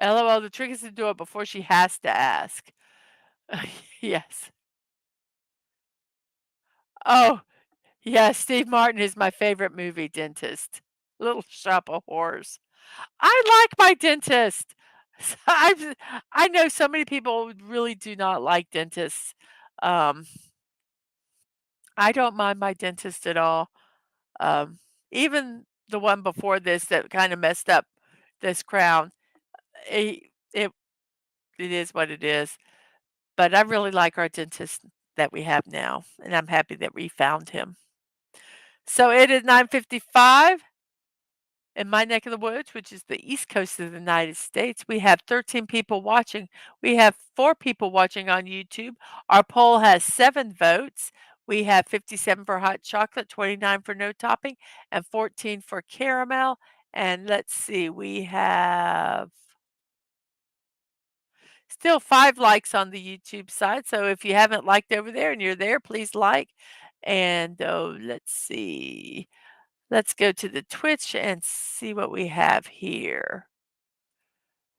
LOL, the trick is to do it before she has to ask. Yes. Oh, yes, Steve Martin is my favorite movie dentist. Little Shop of Horrors. I like my dentist. I know so many people really do not like dentists. Um, I don't mind my dentist at all. Um, even the one before this that kinda messed up this crown, he it It is what it is. But I really like our dentist that we have now, and I'm happy that we found him. So it is 9:55 in my neck of the woods, which is the East Coast of the United States. We have 13 people watching. We have 4 people watching on YouTube. Our poll has 7 votes. We have 57 for hot chocolate, 29 for no topping, and 14 for caramel. And let's see, we have still 5 likes on the YouTube side. So if you haven't liked over there and you're there, please like. And let's see. Let's go to the Twitch and see what we have here.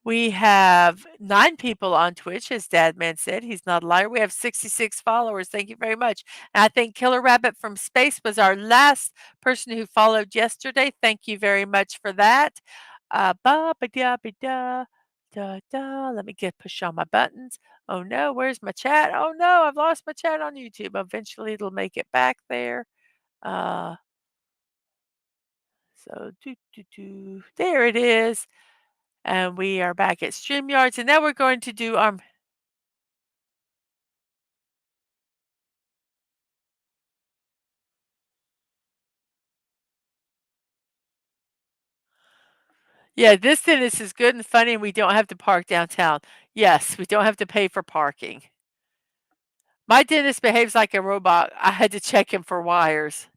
We have 9 people on Twitch, as Dadman said. He's not a liar. We have 66 followers. Thank you very much. And I think Killer Rabbit from Space was our last person who followed yesterday. Thank you very much for that. Ba ba da ba da da da. Let me get push on my buttons. Oh no, where's my chat? Oh no, I've lost my chat on YouTube. Eventually it'll make it back there. Uh so there it is. And we are back at StreamYards, and now we're going to do our yeah, this dentist is good and funny, and we don't have to park downtown. Yes, we don't have to pay for parking. My dentist behaves like a robot. I had to check him for wires.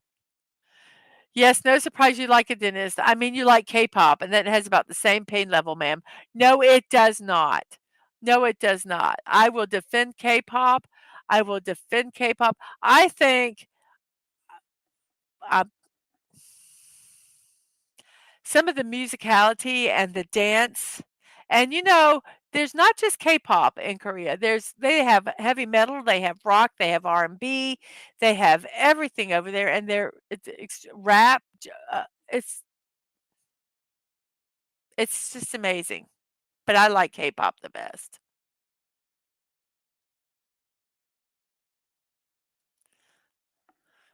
Yes, no surprise you like a dentist. I mean, you like K-pop, and that has about the same pain level, ma'am. No, it does not. No, it does not. I will defend K-pop. I will defend K-pop. I think uh, some of the musicality and the dance. And there's not just K-pop in Korea. They have heavy metal, they have rock, they have R&B, they have everything over there, and it's rap. It's it's just amazing. But I like K-pop the best.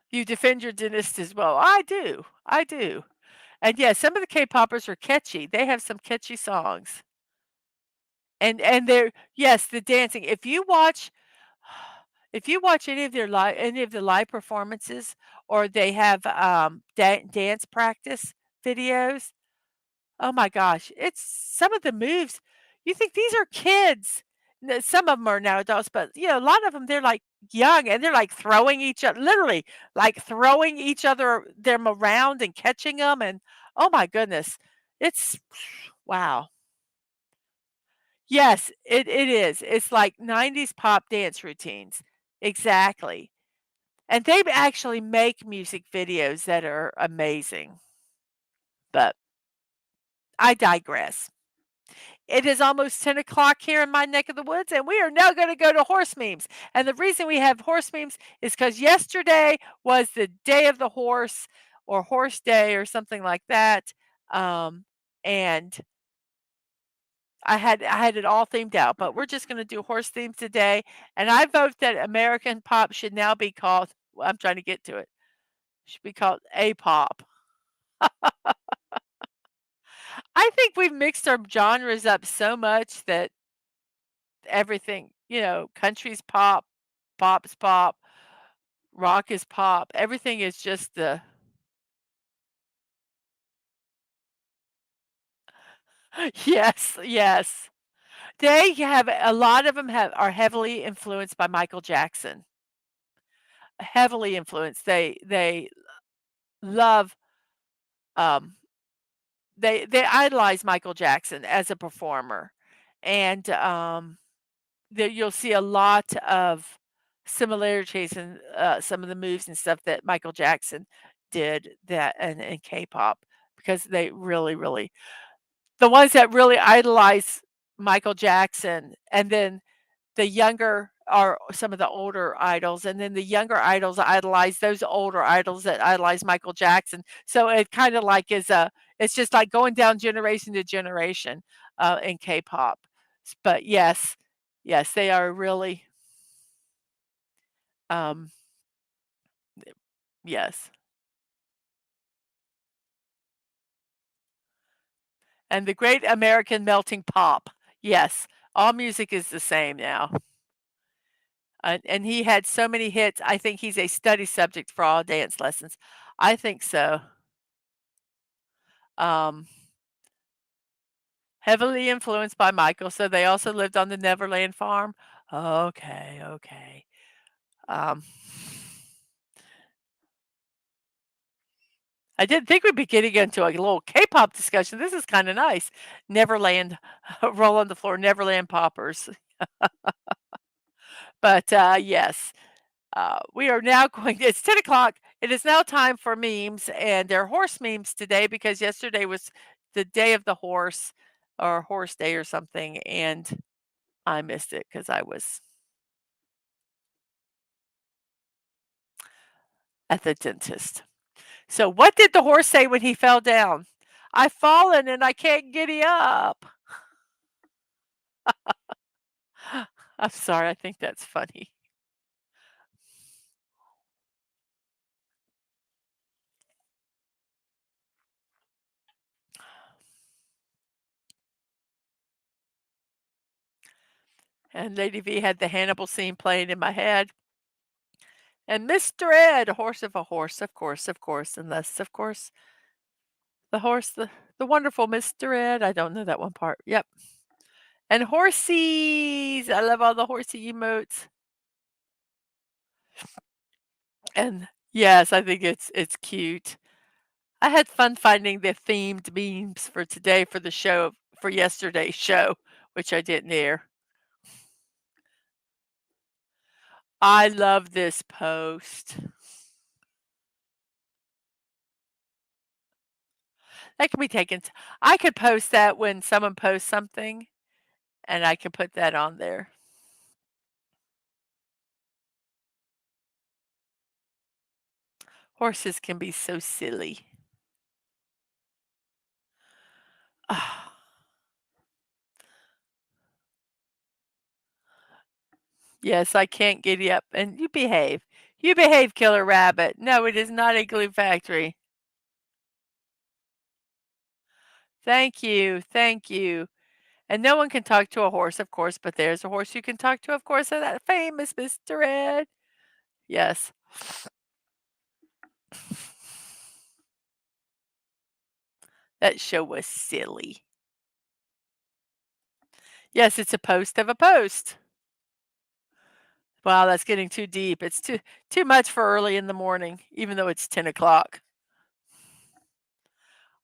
You defend your dentist as well. I do. I do. And yeah, some of the K-popers are catchy. They have some catchy songs. And they're yes, the dancing. If you watch any of the live performances or they have, dance practice videos, oh my gosh, it's some of the moves, you think these are kids. Some of them are now adults, but, a lot of them, they're, like, young, and they're, like, throwing each other literally, like, throwing each other them around and catching them, and, oh my goodness, it's wow. Yes, it is. It's like 90s pop dance routines. Exactly. And they actually make music videos that are amazing. But I digress. It is almost 10 o'clock here in my neck of the woods, and we are now going to go to horse memes. And the reason we have horse memes is because yesterday was the day of the horse or horse day or something like that. And I had it all themed out, but we're just gonna do horse themes today, and I vote that American pop should now be called well, I'm trying to get to it. Should be called A-pop. I think we've mixed our genres up so much that everything, country's pop, pop's pop, rock is pop. Everything is just the Yes, yes. They have a lot of them are heavily influenced by Michael Jackson. Heavily influenced. They love, um they idolize Michael Jackson as a performer, and, there you'll see a lot of similarities in, some of the moves and stuff that Michael Jackson did that and K-pop because they really, really the ones that really idolize Michael Jackson, and then the younger are some of the older idols, and then the younger idols idolize those older idols that idolize Michael Jackson. So it kinda like it's just like going down generation to generation, in K-pop. But yes, yes, they are really, um yes. And the Great American Melting Pop. Yes. All music is the same now. And he had so many hits, I think he's a study subject for all dance lessons. I think so. Um, Heavily influenced by Michael, so they also lived on the Neverland farm. Okay, okay. Um, I didn't think we'd be getting into a little K-pop discussion. This is kinda nice. Neverland, roll on the floor, Neverland poppers. But, yes, we are now going it's 10 o'clock. It is now time for memes, and they're horse memes today because yesterday was the day of the horse or horse day or something, and I missed it because I was at the dentist. So what did the horse say when he fell down? "I've fallen and I can't giddy up." I'm sorry, I think that's funny. And Lady V had the Hannibal scene playing in my head. And Mr. Ed, a horse of a horse, of course, unless, of course, the horse, the wonderful Mr. Ed. I don't know that one part. Yep. And horsies. I love all the horsey emotes. And yes, I think it's cute. I had fun finding the themed memes for today for the show for yesterday's show, which I didn't air. I love this post. That can be taken. I could post that when someone posts something, and I can put that on there. Horses can be so silly. Ah, yes, I can't giddy up. And you behave. You behave, Killer Rabbit. No, it is not a glue factory. Thank you. Thank you. And no one can talk to a horse, of course, but there's a horse you can talk to, of course, and that famous Mr. Ed. Yes. That show was silly. Yes, it's a post of a post. Wow, that's getting too deep. It's too much for early in the morning, even though it's 10 o'clock.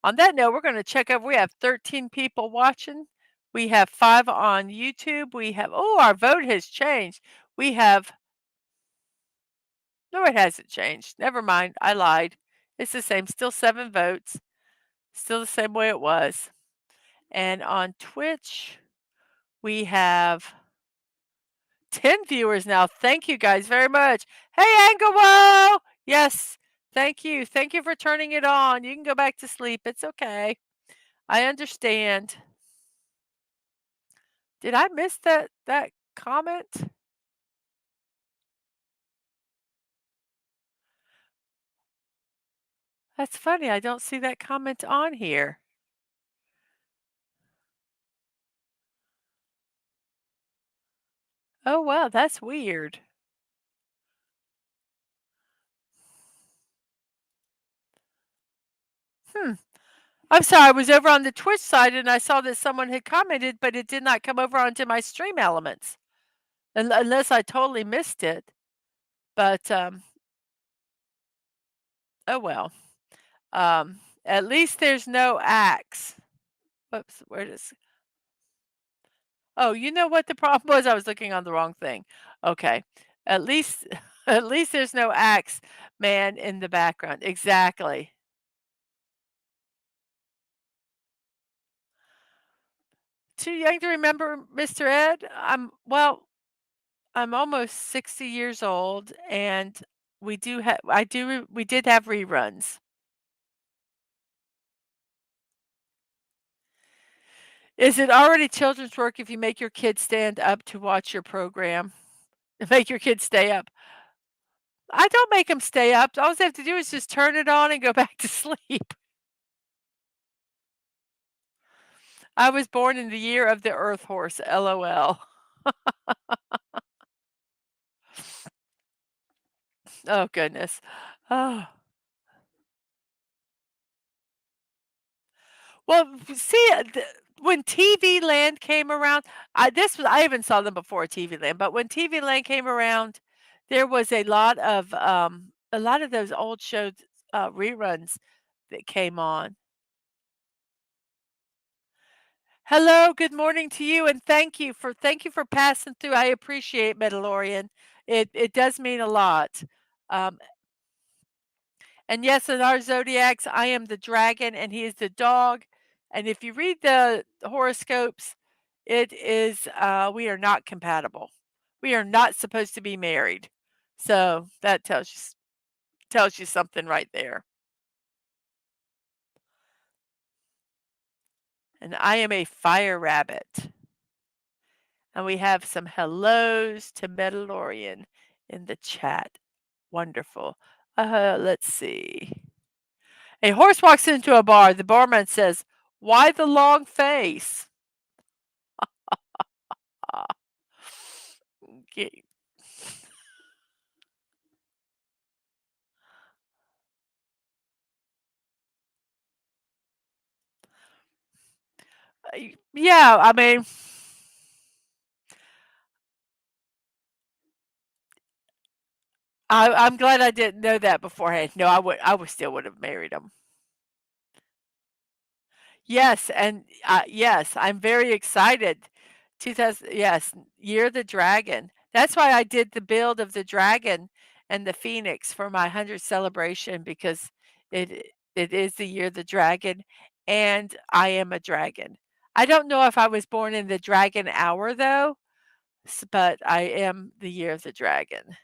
On that note, we're gonna check over we have 13 people watching. We have 5 on YouTube. We have oh, our vote has changed. We have no, it hasn't changed. Never mind, I lied. It's the same, still 7 votes, still the same way it was. And on Twitch, we have 10 viewers now. Thank you guys very much. Hey, Angelo! Yes, thank you. Thank you for turning it on. You can go back to sleep. It's okay. I understand. Did I miss that comment? That's funny. I don't see that comment on here. Oh, wow, that's weird. Hmm. I'm sorry. I was over on the Twitch side and I saw that someone had commented, but it did not come over onto my stream elements. Unless I totally missed it. But oh well. At least there's no axe. Whoops, where does oh, you know what the problem was? I was looking on the wrong thing. Okay. At least at least there's no axe man in the background. Exactly. Too young to remember Mr. Ed? I'm almost 60 years old and we did have reruns. Is it already children's work if you make your kids stand up to watch your program? Make your kids stay up. I don't make them stay up. All they have to do is just turn it on and go back to sleep. I was born in the year of the Earth horse, LOL. Oh, goodness. Oh. Well, see, when TV Land came around, I even saw them before TV Land, but when TV Land came around, there was a lot of those old shows, reruns that came on. Hello, good morning to you, and thank you for passing through. I appreciate Mandalorian. It does mean a lot. Um, and yes, in our zodiacs, I am the dragon and he is the dog. And if you read the horoscopes, it is we are not compatible. We are not supposed to be married. So that tells you something right there. And I am a fire rabbit. And we have some hellos to Mandalorian in the chat. Wonderful. Let's see. A horse walks into a bar. The barman says, "Why the long face?" Ah, okay. Yeah, I mean, I'm glad I didn't know that beforehand. No, I would still would have married him. Yes, and, yes, I'm very excited. 2000 yes, Year of the Dragon. That's why I did the build of the dragon and the phoenix for my 100th celebration because it it is the Year of the Dragon, and I am a dragon. I don't know if I was born in the dragon hour, though, but I am the Year of the Dragon.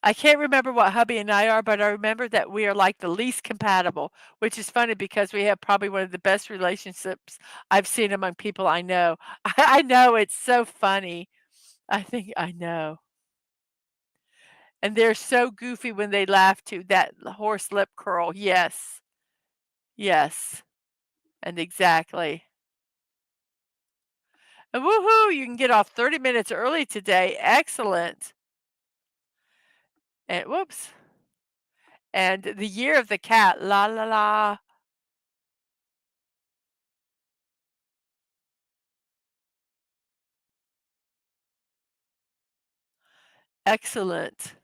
I can't remember what hubby and I are, but I remember that we are like the least compatible, which is funny because we have probably one of the best relationships I've seen among people I know. I know it's so funny. I know. And they're so goofy when they laugh too. That horse lip curl. Yes. Yes. And exactly. And woohoo, you can get off 30 minutes early today. Excellent. And whoops. And the year of the cat. La la la. Excellent.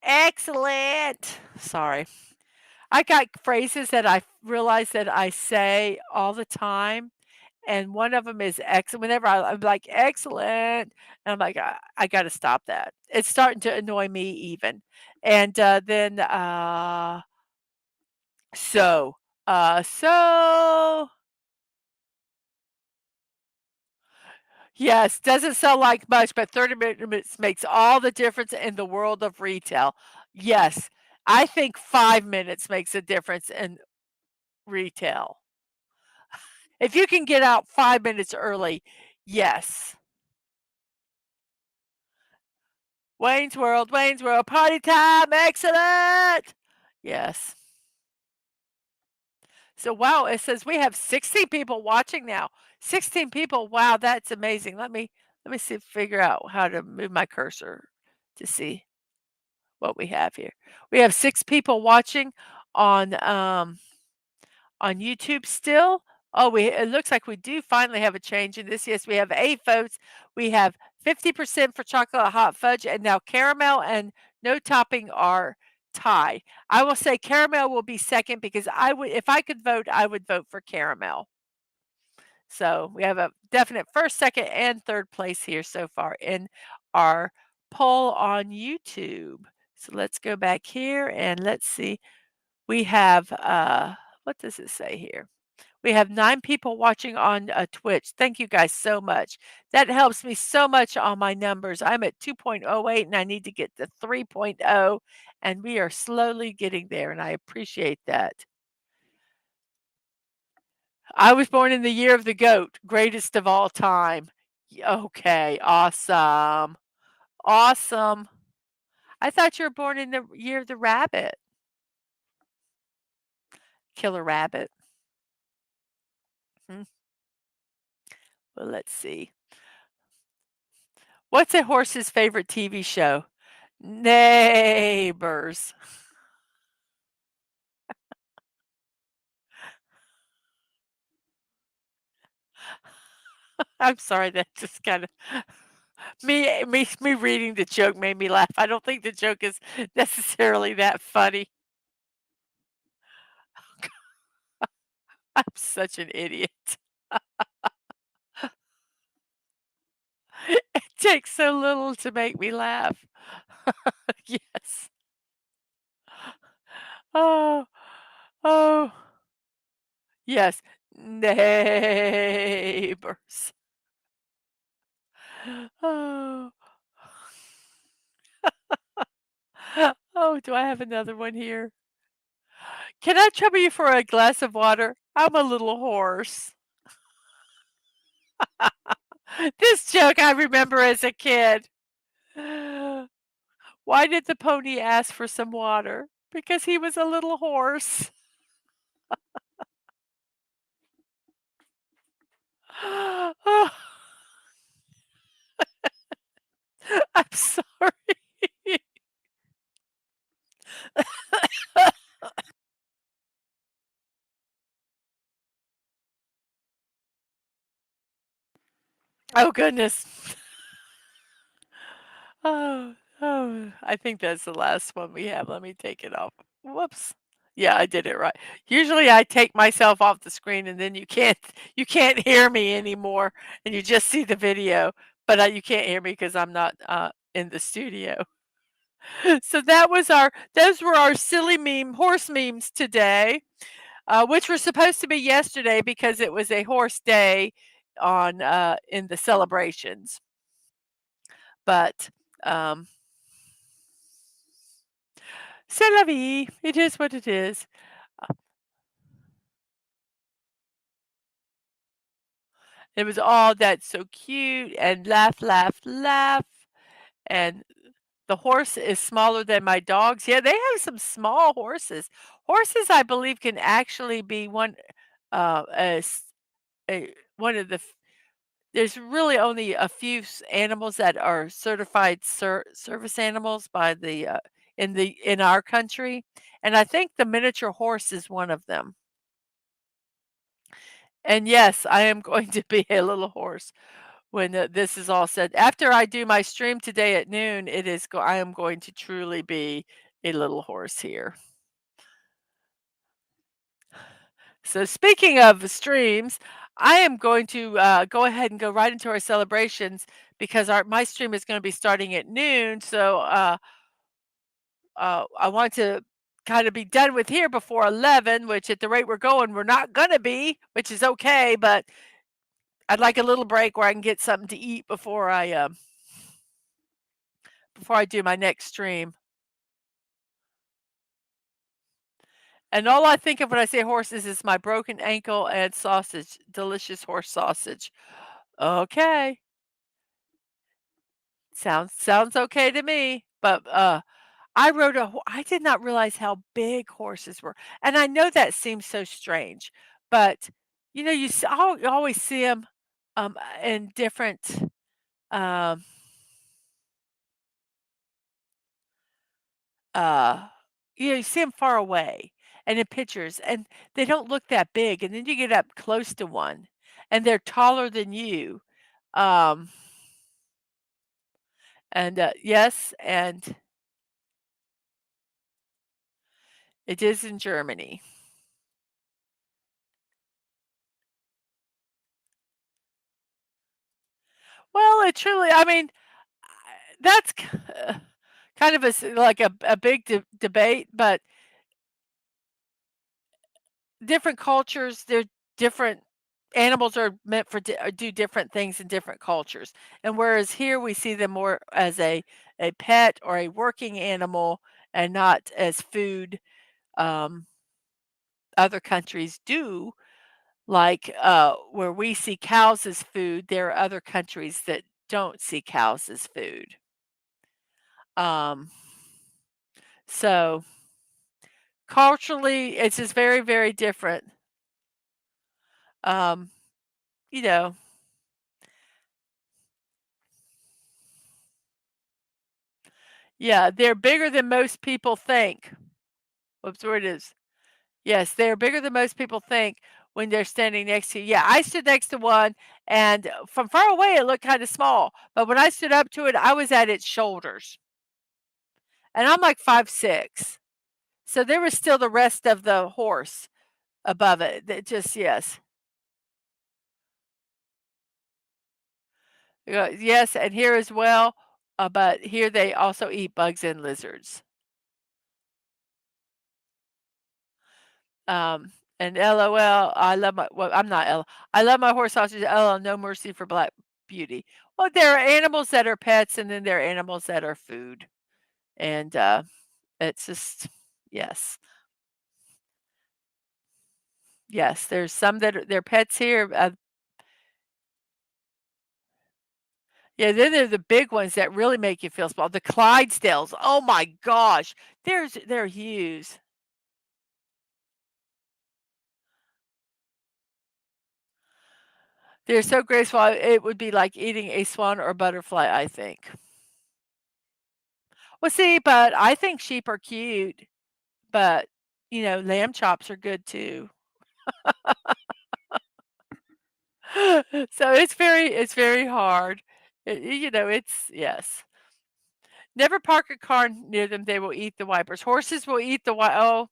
Excellent. Sorry. I got phrases that I realize that I say all the time, and one of them is excellent. Whenever I'm like, "Excellent," and I'm like, I gotta stop that." It's starting to annoy me even. And, then, so, so yes, doesn't sound like much, but 30 minutes makes all the difference in the world of retail. Yes, I think 5 minutes makes a difference in retail. If you can get out 5 minutes early, yes. Wayne's World, party time, excellent! Yes. So, wow, it says we have 16 people watching now. 16 people, wow, that's amazing. Let me see figure out how to move my cursor to see what we have here. We have 6 people watching on, on YouTube still. Oh, it looks like we do finally have a change in this. Yes, we have 8 votes. We have 50% for chocolate hot fudge, and now caramel and no topping are tied. I will say caramel will be second because I would if I could vote, I would vote for caramel. So we have a definite first, second, and third place here so far in our poll on YouTube. So let's go back here and let's see. We have what does it say here? We have 9 people watching on, Twitch. Thank you guys so much. That helps me so much on my numbers. I'm at 2.08 and I need to get to 3.0, and we are slowly getting there, and I appreciate that. I was born in the year of the goat, greatest of all time. Okay, awesome. Awesome. I thought you were born in the year of the rabbit. Killer rabbit. Hmm. Well, let's see. What's a horse's favorite TV show? Neighbors. I'm sorry, that just kinda me reading the joke made me laugh. I don't think the joke is necessarily that funny. I'm such an idiot. It takes so little to make me laugh. Yes. Oh, oh, yes. Neighbors. Oh. Oh, do I have another one here? Can I trouble you for a glass of water? I'm a little hoarse. This joke I remember as a kid. Why did the pony ask for some water? Because he was a little hoarse. Oh, I'm sorry. Oh, goodness. Oh, oh, I think that's the last one we have. Let me take it off. Whoops. Yeah, I did it right. Usually I take myself off the screen and then you can't hear me anymore and you just see the video, but you can't hear me because I'm not in the studio. So those were our silly horse memes today, which were supposed to be yesterday because it was a horse day on in the celebrations. But um c'est la vie. It is what it is. It was all that's so cute and laugh, laugh, laugh. And the horse is smaller than my dogs. Yeah, they have some small horses. Horses, I believe, can actually be as one of the. There's really only a few animals that are certified service animals by the in our country, and I think the miniature horse is one of them. And yes, I am going to be a little horse when this is all said. After I do my stream today at noon, I am going to truly be a little horse here. So speaking of streams, I am going to go ahead and go right into our celebrations because our my stream is going to be starting at noon. So I want to kind of be done with here before 11, which at the rate we're going, we're not going to be, which is okay. But I'd like a little break where I can get something to eat before I do my next stream. And all I think of when I say horses is my broken ankle and sausage, delicious horse sausage. Okay, sounds okay to me. But I did not realize how big horses were, and I know that seems so strange, but you always see them in different um, uh, you see them far away and in pictures, and they don't look that big, and then you get up close to one, and they're taller than you. Um, and yes, and it is in Germany. Well, it truly, I mean, that's kind of like a big debate, but different cultures, they're different. Animals are meant for do different things in different cultures, and whereas here we see them more as a pet or a working animal and not as food. Um, Other countries do, like where we see cows as food. There are other countries that don't see cows as food. Um, so culturally, it's just very, very different. Um, you know, yeah, they're bigger than most people think. Whoops, where it is. Yes, they're bigger than most people think when they're standing next to you. Yeah, I stood next to one, and from far away, it looked kind of small. But when I stood up to it, I was at its shoulders, and I'm like 5'6". So there was still the rest of the horse above it. That just yes, yes, and here as well. But here they also eat bugs and lizards. And LOL, I love my well, I'm not L. I love my horse sausage. LOL, no mercy for Black Beauty. Well, there are animals that are pets, and then there are animals that are food, and it's just yes, yes. There's some that are they're pets here. Yeah, then there are the big ones that really make you feel small. The Clydesdales. Oh my gosh, they're huge. They're so graceful. It would be like eating a swan or butterfly, I think. Well, see, but I think sheep are cute. But, lamb chops are good too. So it's very hard. It's yes. Never park a car near them, they will eat the wipers. Horses will eat the wi oh,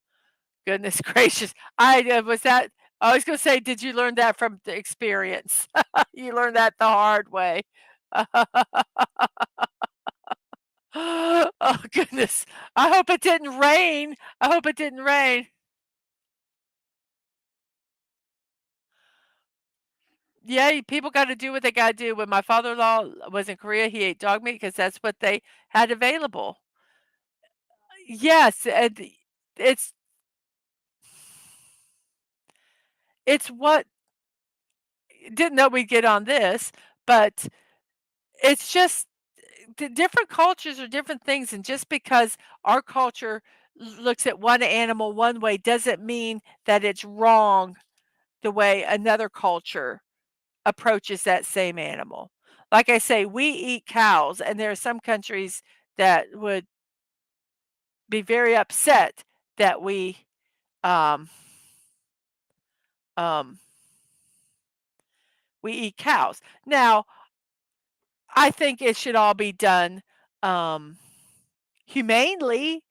goodness gracious. Was that I was gonna say, did you learn that from the experience? You learned that the hard way. Oh, goodness. I hope it didn't rain. I hope it didn't rain. Yeah, people gotta do what they gotta do. When my father-in-law was in Korea, he ate dog meat because that's what they had available. Yes, and it's it's what didn't know we'd get on this, but it's just the different cultures are different things, and just because our culture looks at one animal one way doesn't mean that it's wrong the way another culture approaches that same animal. Like I say, we eat cows, and there are some countries that would be very upset that um, um, we eat cows. Now, I think it should all be done um, humanely.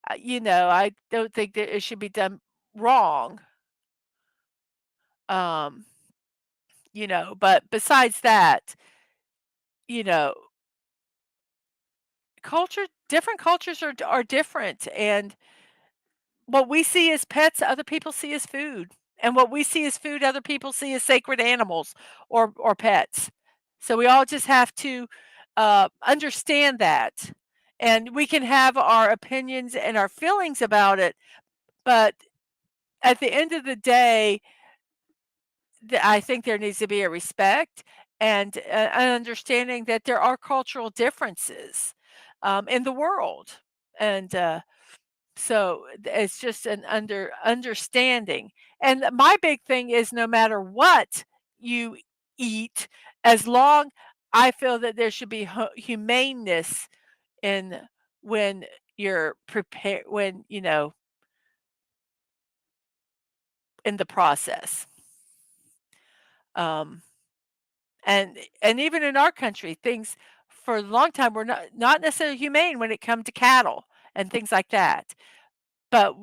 I don't think that it should be done wrong. Um, but besides that, you know, different cultures are different, and what we see as pets, other people see as food, and what we see as food, other people see as sacred animals or pets. So we all just have to, understand that, and we can have our opinions and our feelings about it, but at the end of the day, I think there needs to be a respect and an understanding that there are cultural differences, in the world, and, so, it's just an understanding, and my big thing is no matter what you eat, as long I feel that there should be humaneness in when you're prepared in the process. Um, and even in our country, things for a long time were not necessarily humane when it come to cattle and things like that. But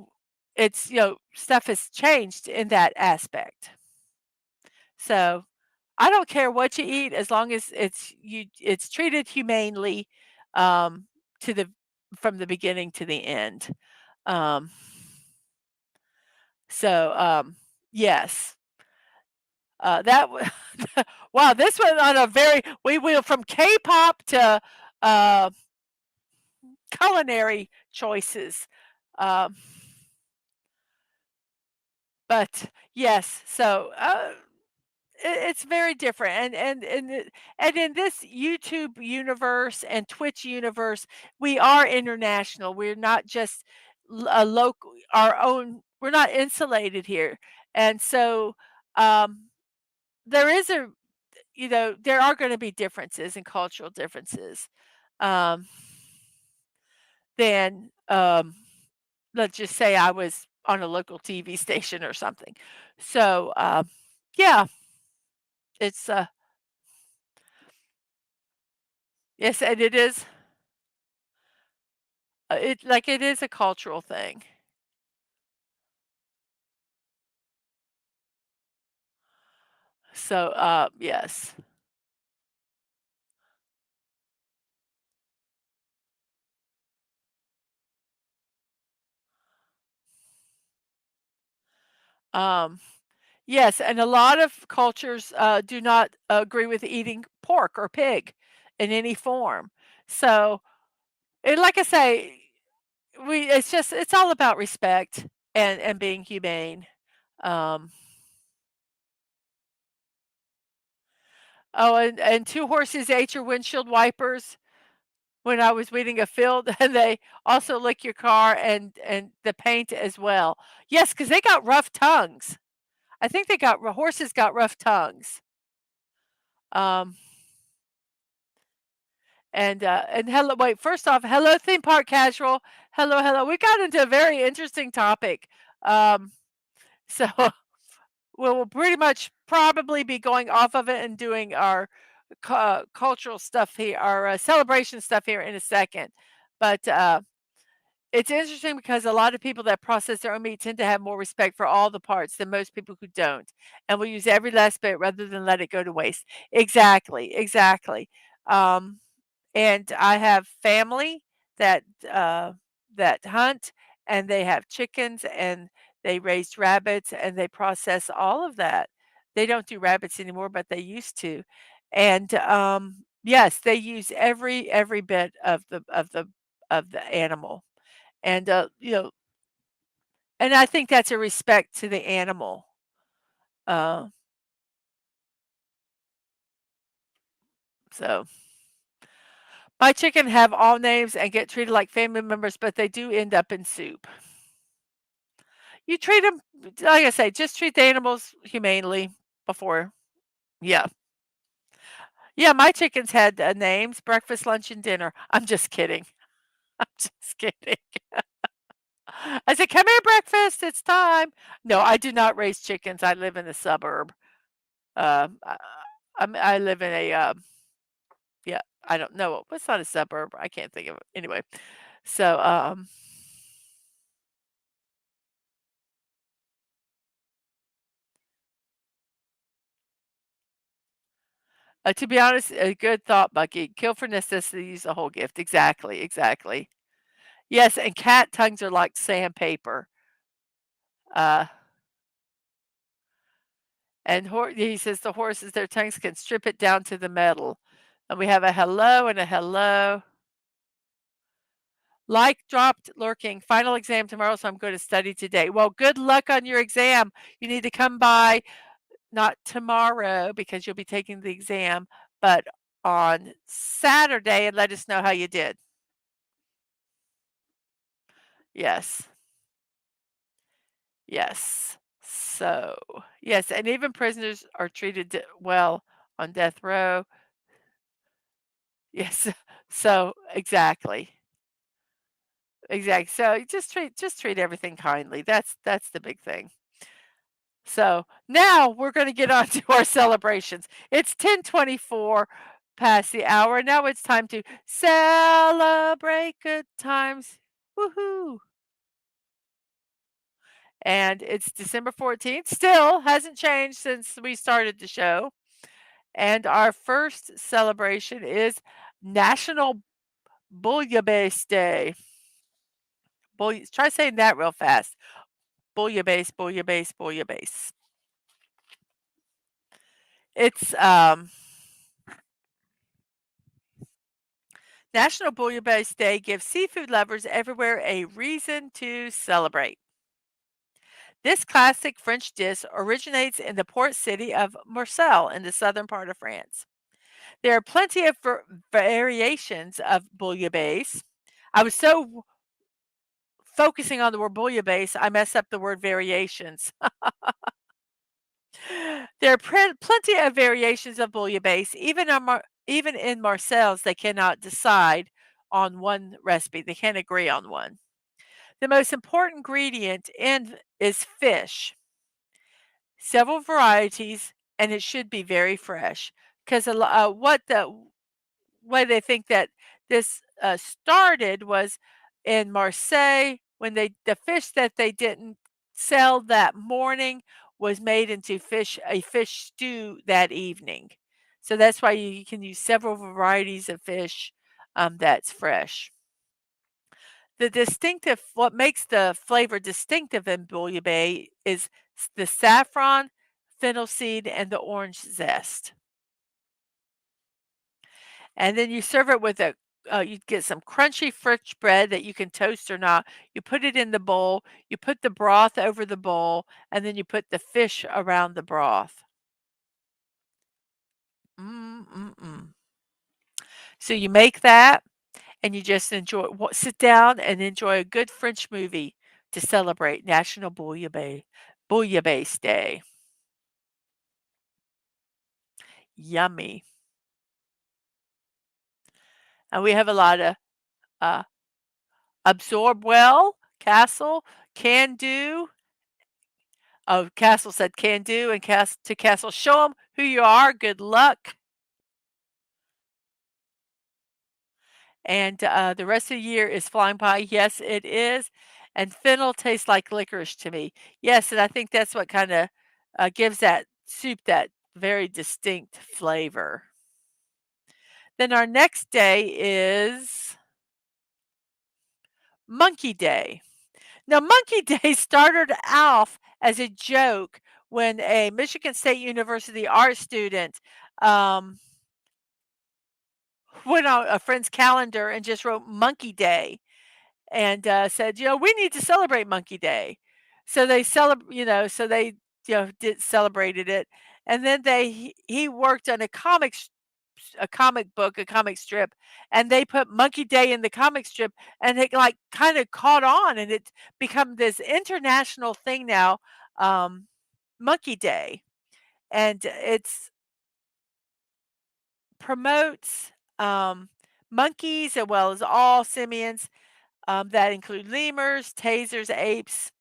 it's stuff has changed in that aspect. So, I don't care what you eat as long as it's treated humanely, to the from the beginning to the end. Um, yes, that wa wow, this went on a very we went from K-pop to, uh, culinary choices. Um, but yes, so, it's very different, and in this YouTube universe and Twitch universe, we are international. We're not just a local our own we're not insulated here. And so, um, there is a there are gonna be differences and cultural differences, um, than, let's just say I was on a local TV station or something. So, yeah, it's, yes, and it is, it is a cultural thing. So, yes. Um, yes, and a lot of cultures, do not agree with eating pork or pig in any form. So, and like I say, it's all about respect and being humane. Um, oh, and 2 horses ate your windshield wipers when I was weeding a field, and they also lick your car and the paint as well. Yes, because they got rough tongues. I think horses got rough tongues. Um, and hello wait, first off, hello theme park casual. Hello, hello. We got into a very interesting topic. So we'll pretty much probably be going off of it and doing our cultural stuff here, our celebration stuff here in a second. But it's interesting because a lot of people that process their own meat tend to have more respect for all the parts than most people who don't, and will use every last bit rather than let it go to waste. Exactly, exactly. Um, and I have family that, uh, that hunt, and they have chickens, and they raised rabbits, and they process all of that. They don't do rabbits anymore, but they used to. And, yes, they use every bit of the animal. And, and I think that's a respect to the animal. Uh, so my chicken have all names and get treated like family members, but they do end up in soup. You treat them, like I say, just treat the animals humanely before. Yeah. Yeah, my chickens had, names, breakfast, lunch, and dinner. I'm just kidding. I'm just kidding. I said, "Come here, breakfast, it's time." No, I do not raise chickens. I live in a suburb. I I live in a, yeah, I don't know. What's not a suburb? I can't think of it. Anyway, so, to be honest, a good thought, Bucky. Kill for necessity, use the whole gift. Exactly, exactly. Yes, and cat tongues are like sandpaper. Uh, and he says the horses, their tongues can strip it down to the metal. And we have a hello and a hello. Like dropped lurking. Final exam tomorrow, so I'm going to study today. Well, good luck on your exam. You need to come by, not tomorrow because you'll be taking the exam, but on Saturday and let us know how you did. Yes. Yes. So, yes, and even prisoners are treated well on death row. Yes. So, exactly. Exactly. So, just treat everything kindly. That's the big thing. So, now we're going to get on to our celebrations. It's 10:24 past the hour. Now it's time to celebrate good times. Woohoo. And it's December 14th. Still hasn't changed since we started the show. And our first celebration is National Bouillabaisse Day. Try saying that real fast. Bouillabaisse, bouillabaisse, bouillabaisse. It's National Bouillabaisse Day gives seafood lovers everywhere a reason to celebrate. This classic French dish originates in the port city of Marseille in the southern part of France. There are plenty of variations of bouillabaisse. I was so focusing on the word bouillabaisse, I mess up the word variations. There are plenty of variations of bouillabaisse. Even in Marcel's, they cannot decide on one recipe. They can't agree on one. The most important ingredient in is fish, several varieties, and it should be very fresh. Because what the way they think that this started was in Marseille when the fish that they didn't sell that morning was made into a fish stew that evening. So that's why you can use several varieties of fish that's fresh. What makes the flavor distinctive in bouillabaisse is the saffron, fennel seed, and the orange zest. And then you serve it with you get some crunchy French bread that you can toast or not. You put it in the bowl, you put the broth over the bowl, and then you put the fish around the broth. Mm-mm-mm. So you make that and you just sit down and enjoy a good French movie to celebrate National Bouillabaisse Day. Yummy. And we have a lot of uh, Absorb Well, Castle, Can Do. Oh, Castle said can do, and to Castle, show them who you are. Good luck. And the rest of the year is flying by. Yes, it is. And fennel tastes like licorice to me. Yes, and I think that's what kind of gives that soup that very distinct flavor. Then our next day is Monkey Day. Now, Monkey Day started off as a joke when a Michigan State University art student um, went on a friend's calendar and just wrote Monkey Day and said, we need to celebrate Monkey Day. So they did celebrated it, and then he worked on a comic book, a comic strip, and they put Monkey Day in the comic strip, and it like kind of caught on, and it's become this international thing now, um, Monkey Day, and it's promotes monkeys as well as all simians that include lemurs, tasers, apes,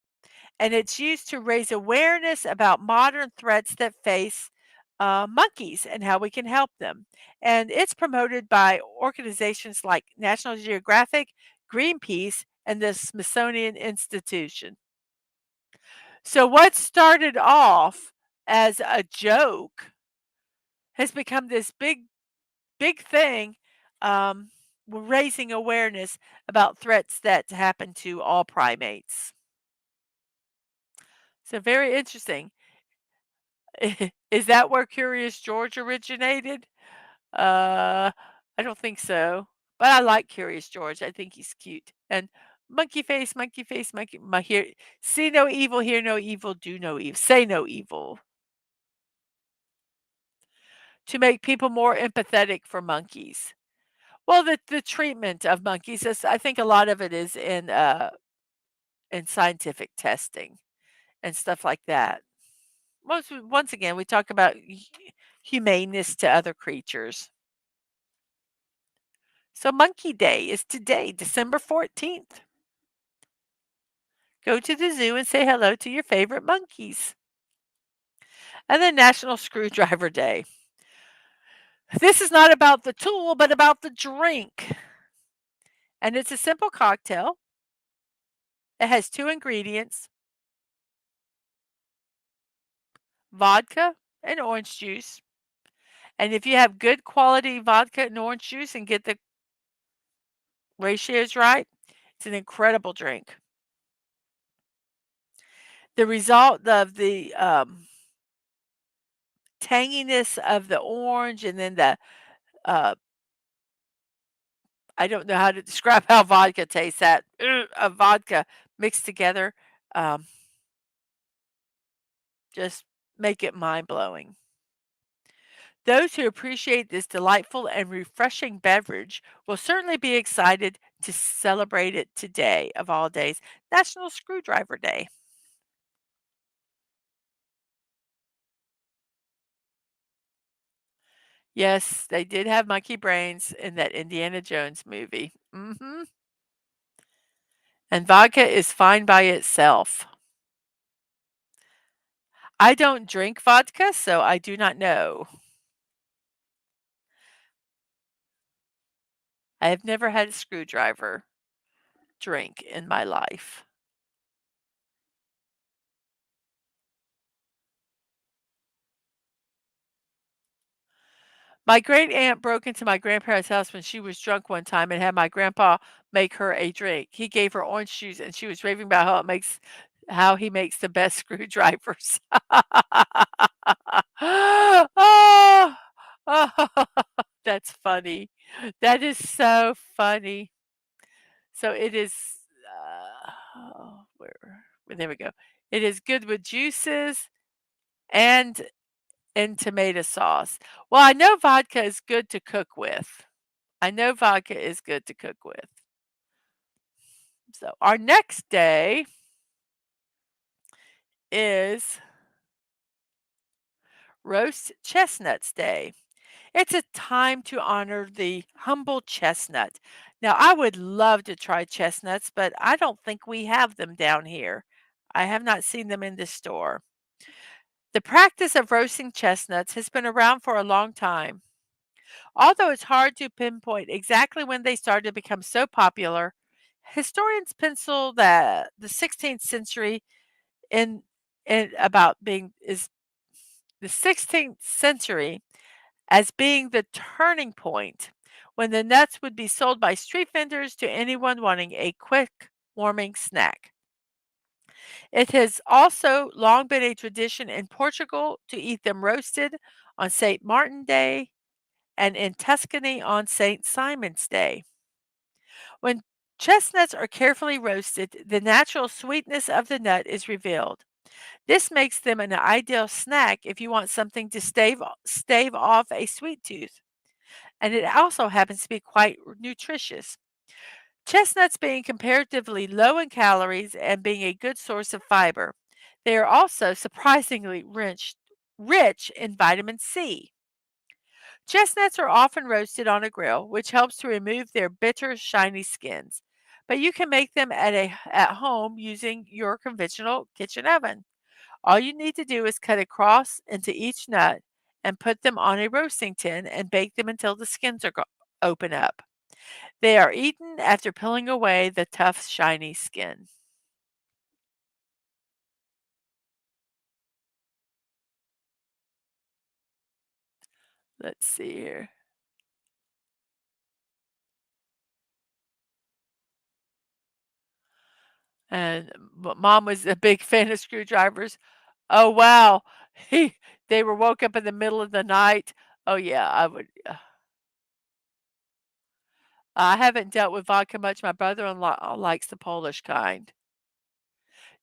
and it's used to raise awareness about modern threats that face monkeys and how we can help them. And it's promoted by organizations like National Geographic, Greenpeace, and the Smithsonian Institution. So, what started off as a joke has become this big thing, um, raising awareness about threats that happen to all primates. So very interesting. Is that where Curious George originated? Uh, I don't think so, but I like Curious George. I think he's cute. And monkey face, see no evil, hear no evil, do no evil, say no evil. To make people more empathetic for monkeys. Well, the treatment of monkeys is, I think a lot of it is in scientific testing and stuff like that. Once again, we talk about humaneness to other creatures. So Monkey Day is today, December 14th. Go to the zoo and say hello to your favorite monkeys. And then National Screwdriver Day. This is not about the tool, but about the drink. And it's a simple cocktail. It has two ingredients: vodka and orange juice. And if you have good quality vodka and orange juice and get the ratios right, it's an incredible drink. The result of the tanginess of the orange and then uh, I don't know how to describe how vodka tastes, that of vodka mixed together, um, just make it mind blowing. Those who appreciate this delightful and refreshing beverage will certainly be excited to celebrate it today, of all days, National Screwdriver Day. Yes, they did have monkey brains in that Indiana Jones movie. Mhm. And vodka is fine by itself. I don't drink vodka, so I do not know. I have never had a screwdriver drink in my life. My great aunt broke into my grandparents' house when she was drunk one time and had my grandpa make her a drink. He gave her orange juice and she was raving about how he makes the best screwdrivers. Oh, oh, that's funny. That is so funny. So it is, where there we go. It is good with juices and in tomato sauce. Well, I know vodka is good to cook with. I know vodka is good to cook with. So our next day is Roast Chestnuts Day. It's a time to honor the humble chestnut. Now, I would love to try chestnuts, but I don't think we have them down here. I have not seen them in the store. The practice of roasting chestnuts has been around for a long time. Although it's hard to pinpoint exactly when they started to become so popular, historians pencil that the 16th century in in about being is the 16th century as being the turning point when the nuts would be sold by street vendors to anyone wanting a quick warming snack. It has also long been a tradition in Portugal to eat them roasted on St. Martin Day and in Tuscany on St. Simon's Day. When chestnuts are carefully roasted, the natural sweetness of the nut is revealed. This makes them an ideal snack if you want something to stave off a sweet tooth, and it also happens to be quite nutritious. Chestnuts being comparatively low in calories and being a good source of fiber, they are also surprisingly rich in vitamin C. Chestnuts are often roasted on a grill, which helps to remove their bitter, shiny skins. But you can make them at home using your conventional kitchen oven. All you need to do is cut across into each nut and put them on a roasting tin and bake them until the open up. They are eaten after peeling away the tough, shiny skin. Let's see here. And mom was a big fan of screwdrivers. Oh, wow. He they were woke up in the middle of the night. Oh, yeah, I would I haven't dealt with vodka much. My brother-in-law likes the Polish kind.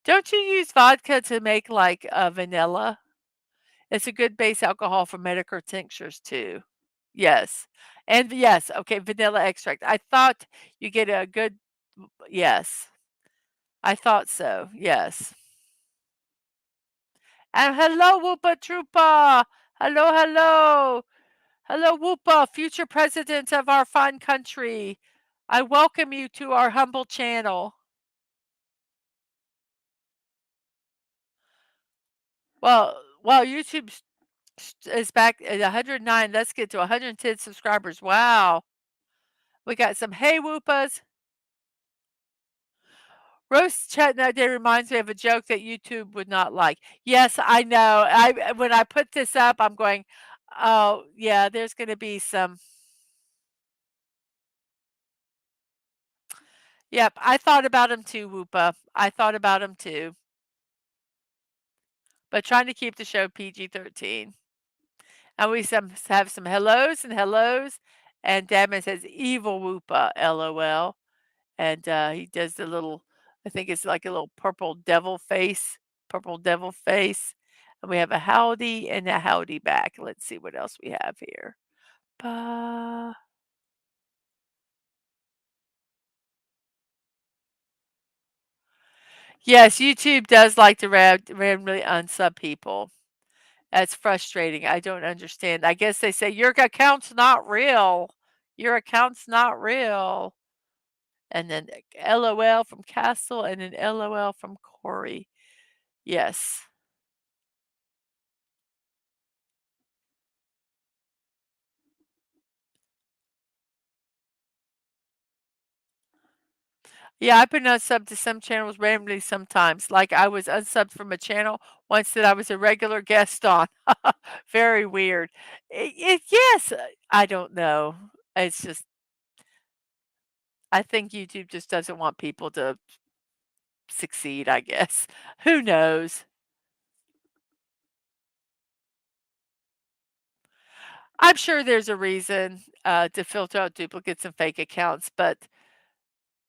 Don't you use vodka to make, like, vanilla? It's a good base alcohol for medical tinctures too. Yes. And yes, okay, vanilla extract. I thought you get a good yes. I thought so, yes. And hello, Whoopa Troopa. Hello, hello. Hello, Whoopa, future president of our fine country. I welcome you to our humble channel. Well, YouTube is back at 109. Let's get to 110 subscribers. Wow. We got some hey Whoopas. Roast chestnut day reminds me of a joke that YouTube would not like. Yes, I know. I when I put this up, I'm going, "Oh, yeah, there's gonna be some." Yep, I thought about them too, Whoopa. I thought about them too, but trying to keep the show PG-13. And we have some hellos and hellos, and Dadman says, "Evil Whoopa, LOL." And, he does the little I think it's like a little purple devil face. And we have a howdy and a howdy back. Let's see what else we have here. Uh, yes, YouTube does like to randomly unsub people. That's frustrating. I don't understand. I guess they say your account's not real. Your account's not real. And then LOL from Castle and an LOL from Corey. Yes. Yeah, I've been unsubbed to some channels randomly sometimes. Like I was unsubbed from a channel once that I was a regular guest on. Very weird. Yes, I don't know. It's just, I think YouTube just doesn't want people to succeed, I guess. Who knows? I'm sure there's a reason to filter out duplicates and fake accounts, but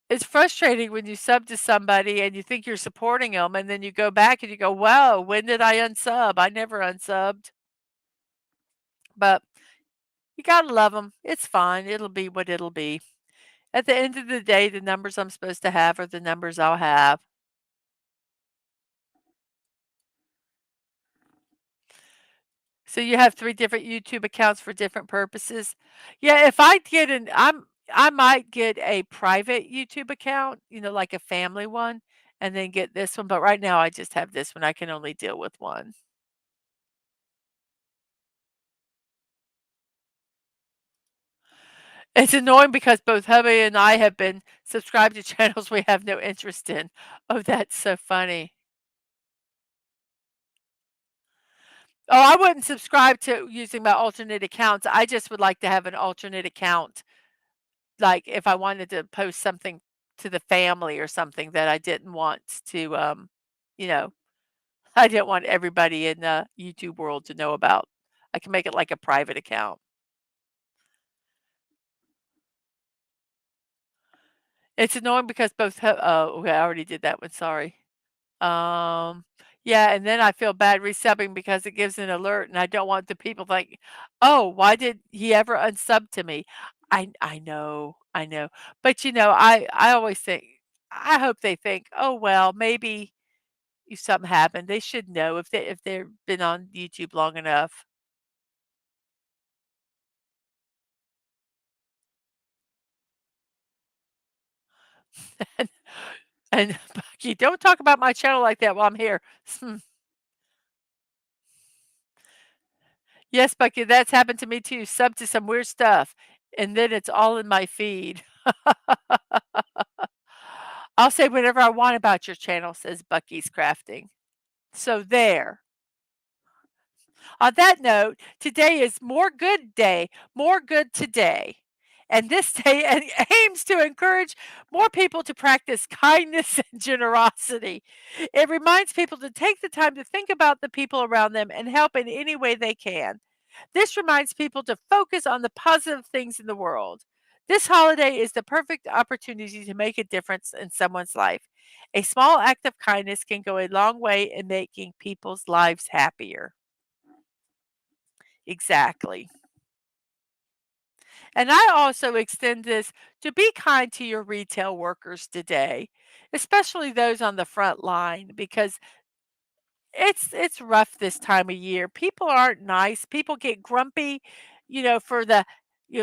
it's frustrating when you sub to somebody and you think you're supporting them, and then you go back and you go, "Wow, when did I unsub? I never unsubbed." But you gotta love them. It's fine. It'll be what it'll be. At the end of the day, the numbers I'm supposed to have are the numbers I'll have. So you have 3 different YouTube accounts for different purposes? Yeah, if I get I might get a private YouTube account, like a family one, and then get this one, but right now I just have this one. I can only deal with one. It's annoying because both hubby and I have been subscribed to channels we have no interest in. Oh, that's so funny. Oh, I wouldn't subscribe to using my alternate accounts. I just would like to have an alternate account, like, if I wanted to post something to the family or something that I didn't want to, you know, I didn't want everybody in the YouTube world to know about. I can make it like a private account. It's annoying because both oh, okay, I already did that one, sorry. Um, yeah, and then I feel bad resubbing because it gives an alert, and I don't want the people think, "Oh, why did he ever unsub to me?" I know, I know. But, I always think I hope they think, "Oh, well, maybe if something happened." They should know if they've been on YouTube long enough. And and Bucky, "Don't talk about my channel like that while I'm here." Hmm. Yes, Bucky, that's happened to me too. Sub to some weird stuff, and then it's all in my feed. I'll say whatever I want about your channel, says Bucky's Crafting. So there. On that note, today is More Good Day, More Good Today. And this day aims to encourage more people to practice kindness and generosity. It reminds people to take the time to think about the people around them and help in any way they can. This reminds people to focus on the positive things in the world. This holiday is the perfect opportunity to make a difference in someone's life. A small act of kindness can go a long way in making people's lives happier. Exactly. And I also extend this to be kind to your retail workers today, especially those on the front line, because it's rough this time of year. People aren't nice. People get grumpy, for the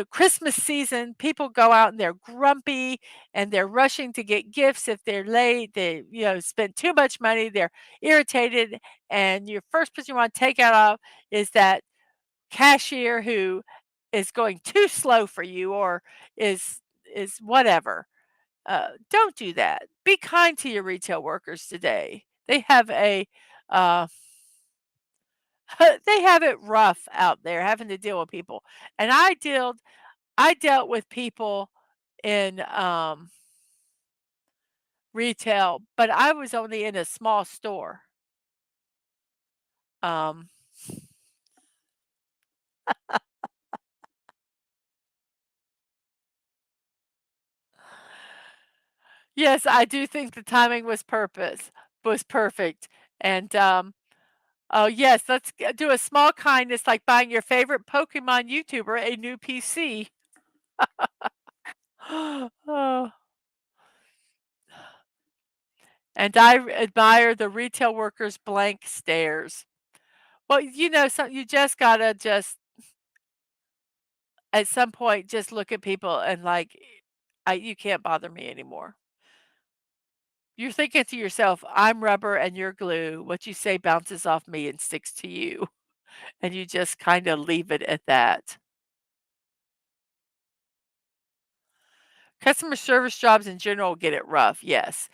Christmas season. People go out and they're grumpy and they're rushing to get gifts if they're late. They, spend too much money. They're irritated, and your first person you want to take out of is that cashier who is going too slow for you or is whatever. Don't do that. Be kind to your retail workers today. Uh, they have it rough out there having to deal with people. And I dealt with people in retail, but I was only in a small store. Um, yes, I do think the timing was perfect, and Oh, yes, let's do a small kindness like buying your favorite Pokemon YouTuber a new PC. Oh, and I admire the retail workers' blank stares. Well, you just gotta just at some point just look at people and like, you can't bother me anymore. You're thinking to yourself, I'm rubber and you're glue. What you say bounces off me and sticks to you. And you just kind of leave it at that. Customer service jobs in general get it rough. Yes.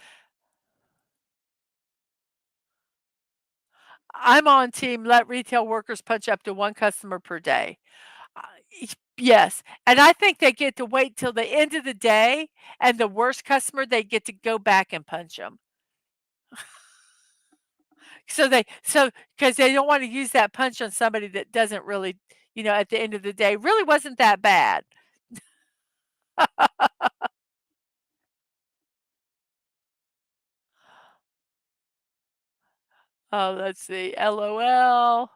I'm on team let retail workers punch up to one customer per day. Uh, yes. And I think they get to wait till the end of the day and the worst customer, they get to go back and punch them. So because they don't want to use that punch on somebody that doesn't really, at the end of the day, really wasn't that bad. Oh, let's see. LOL.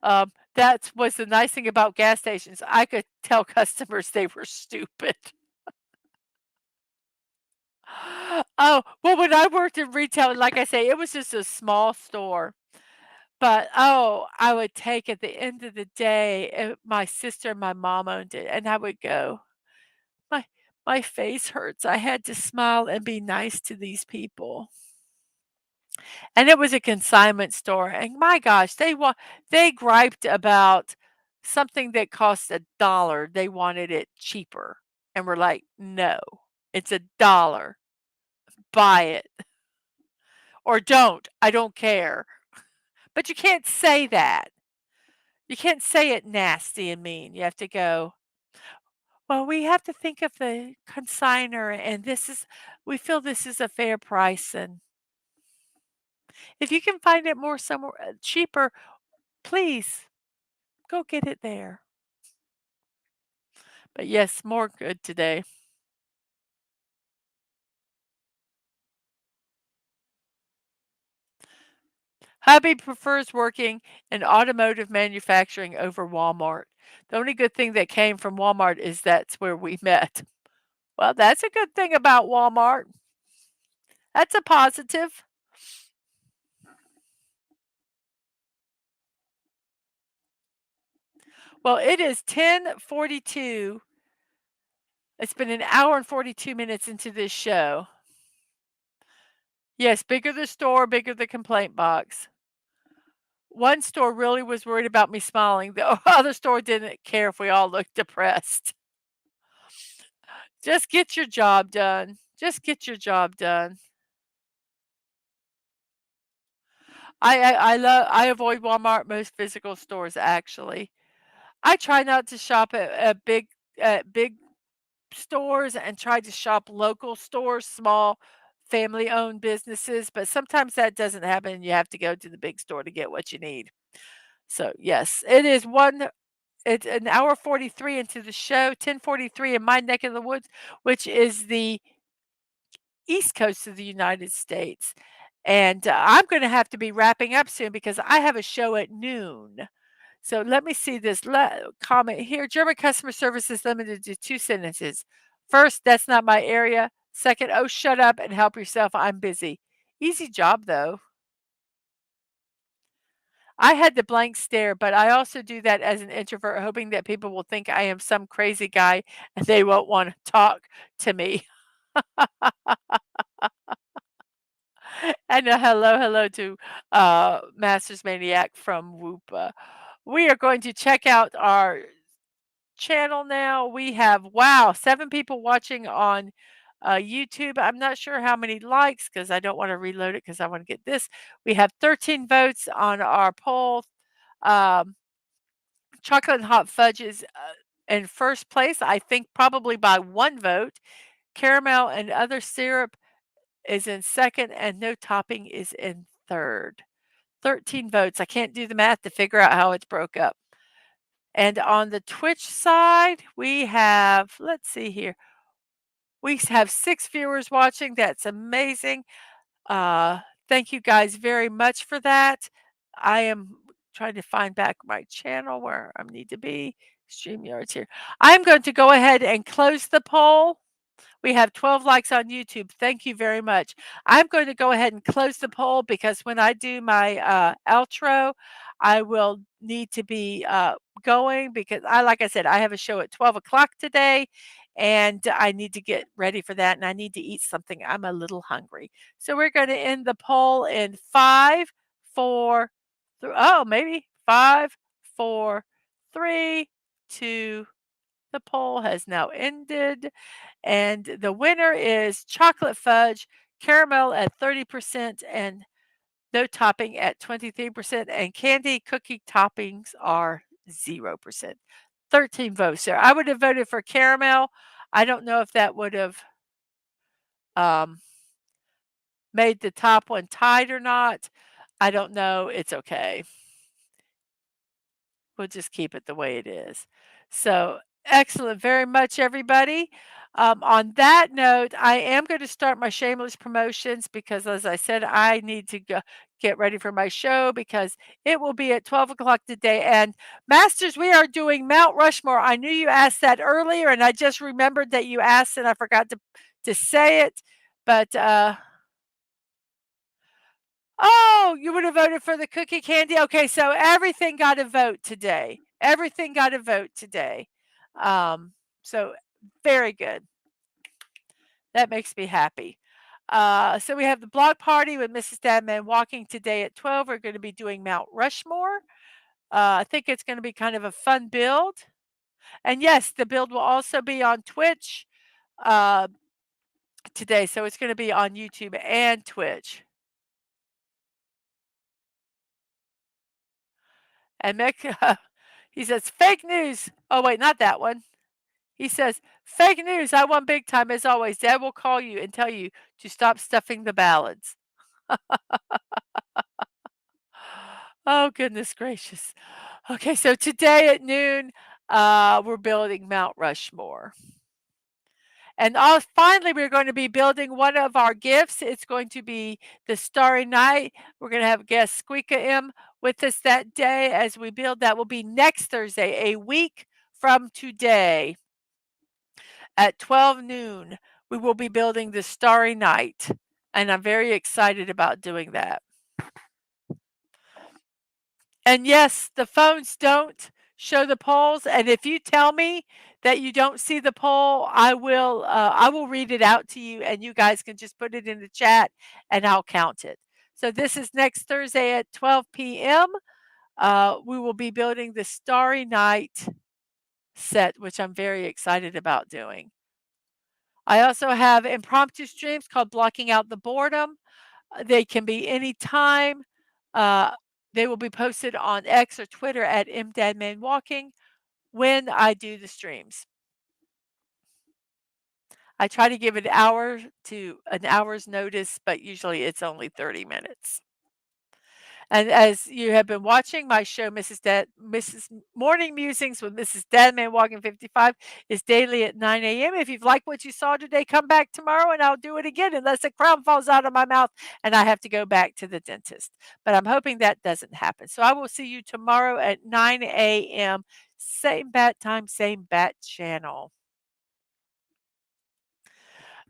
That was the nice thing about gas stations. I could tell customers they were stupid. Oh, well, when I worked in retail, like I say, it was just a small store. But oh, I would take at the end of the day, my sister and my mom owned it, and I would go, my my face hurts. I had to smile and be nice to these people. And it was a consignment store, and my gosh, they griped about something that cost $1. They wanted it cheaper, and we're like, "No, it's $1. Buy it or don't. I don't care." But you can't say that. You can't say it nasty and mean. You have to go, "Well, we have to think of the consigner, and we feel this is a fair price, and if you can find it more somewhere cheaper, please go get it there." But yes, more good today. Hubby prefers working in automotive manufacturing over Walmart. The only good thing that came from Walmart is that's where we met. Well, that's a good thing about Walmart. That's a positive. Well, it is 10:42. It's been an hour and 42 minutes into this show. Yes, bigger the store, bigger the complaint box. One store really was worried about me smiling. The other store didn't care if we all looked depressed. Just get your job done. Just get your job done. I avoid Walmart, most physical stores, actually. I try not to shop at big stores and try to shop local stores, small family-owned businesses, but sometimes that doesn't happen, and you have to go to the big store to get what you need. So, yes, it's an hour 43 into the show, 10:43 in my neck of the woods, which is the East Coast of the United States. And, I'm gonna have to be wrapping up soon because I have a show at noon. So let me see this comment here. German customer service is limited to 2 sentences. First, that's not my area. Second, oh, shut up and help yourself. I'm busy. Easy job, though. I had the blank stare, but I also do that as an introvert, hoping that people will think I am some crazy guy and they won't want to talk to me. And a hello to Masters Maniac from Whoopa. We are going to check out our channel now. We have, wow, 7 people watching on YouTube. I'm not sure how many likes because I don't want to reload it because I want to get this. We have 13 votes on our poll. Um, Chocolate and hot fudge is in first place, I think probably by 1 vote. Caramel and other syrup is in second, and no topping is in third. 13 votes. I can't do the math to figure out how it's broke up. And on the Twitch side, we have, let's see here, we have 6 viewers watching. That's amazing. Uh, Thank you guys very much for that. I am trying to find back my channel where I need to be. StreamYard's here. I'm going to go ahead and close the poll. We have 12 likes on YouTube. Thank you very much. I'm going to go ahead and close the poll because when I do my outro, I will need to be going because like I said, I have a show at 12 o'clock today and I need to get ready for that and I need to eat something. I'm a little hungry. So we're going to end the poll in five, four, maybe five, four, three, two. The poll has now ended. And the winner is chocolate fudge, caramel at 30% and no topping at 23%, and candy cookie toppings are 0%. 13 votes there. I would have voted for caramel. I don't know if that would have um, made the top one tied or not. I don't know. It's okay. We'll just keep it the way it is. So excellent, very much, everybody. On that note, I am going to start my shameless promotions because, as I said, I need to go get ready for my show because it will be at 12 o'clock today. And Masters, we are doing Mount Rushmore. I knew you asked that earlier, and I just remembered that you asked, and I forgot to say it. But oh, you would have voted for the cookie candy? Okay, so everything got a vote today. Everything got a vote today. So very good. That makes me happy. So we have the blog party with Mrs. Dadman walking today at 12. We're going to be doing Mount Rushmore. I think it's going to be kind of a fun build. And yes, the build will also be on Twitch today. So it's going to be on YouTube and Twitch. And he says, fake news. Oh, wait, not that one. He says, fake news. I won big time as always. Dad will call you and tell you to stop stuffing the ballads. Oh, goodness gracious. Okay, so today at noon, we're building Mount Rushmore. And finally, we're going to be building one of our gifts. It's going to be the Starry Night. We're going to have guest Squeaka M with us that day as we build. That will be next Thursday, a week from today at 12 noon. We will be building the Starry Night, and I'm very excited about doing that. And yes, the phones don't show the polls, and if you tell me that you don't see the poll, I will read it out to you, and you guys can just put it in the chat, and I'll count it. So this is next Thursday at 12 p.m. We will be building the Starry Night set, which I'm very excited about doing. I also have impromptu streams called Blocking Out the Boredom. They can be anytime. They will be posted on X or Twitter at MDadmanWalking when I do the streams. I try to give an hour's notice, but usually it's only 30 minutes. And as you have been watching, my show, Mrs. Morning Musings with Mrs. DadmanWalking55 is daily at 9 a.m. If you've liked what you saw today, come back tomorrow and I'll do it again unless a crown falls out of my mouth and I have to go back to the dentist. But I'm hoping that doesn't happen. So I will see you tomorrow at 9 a.m. Same bat time, same bat channel.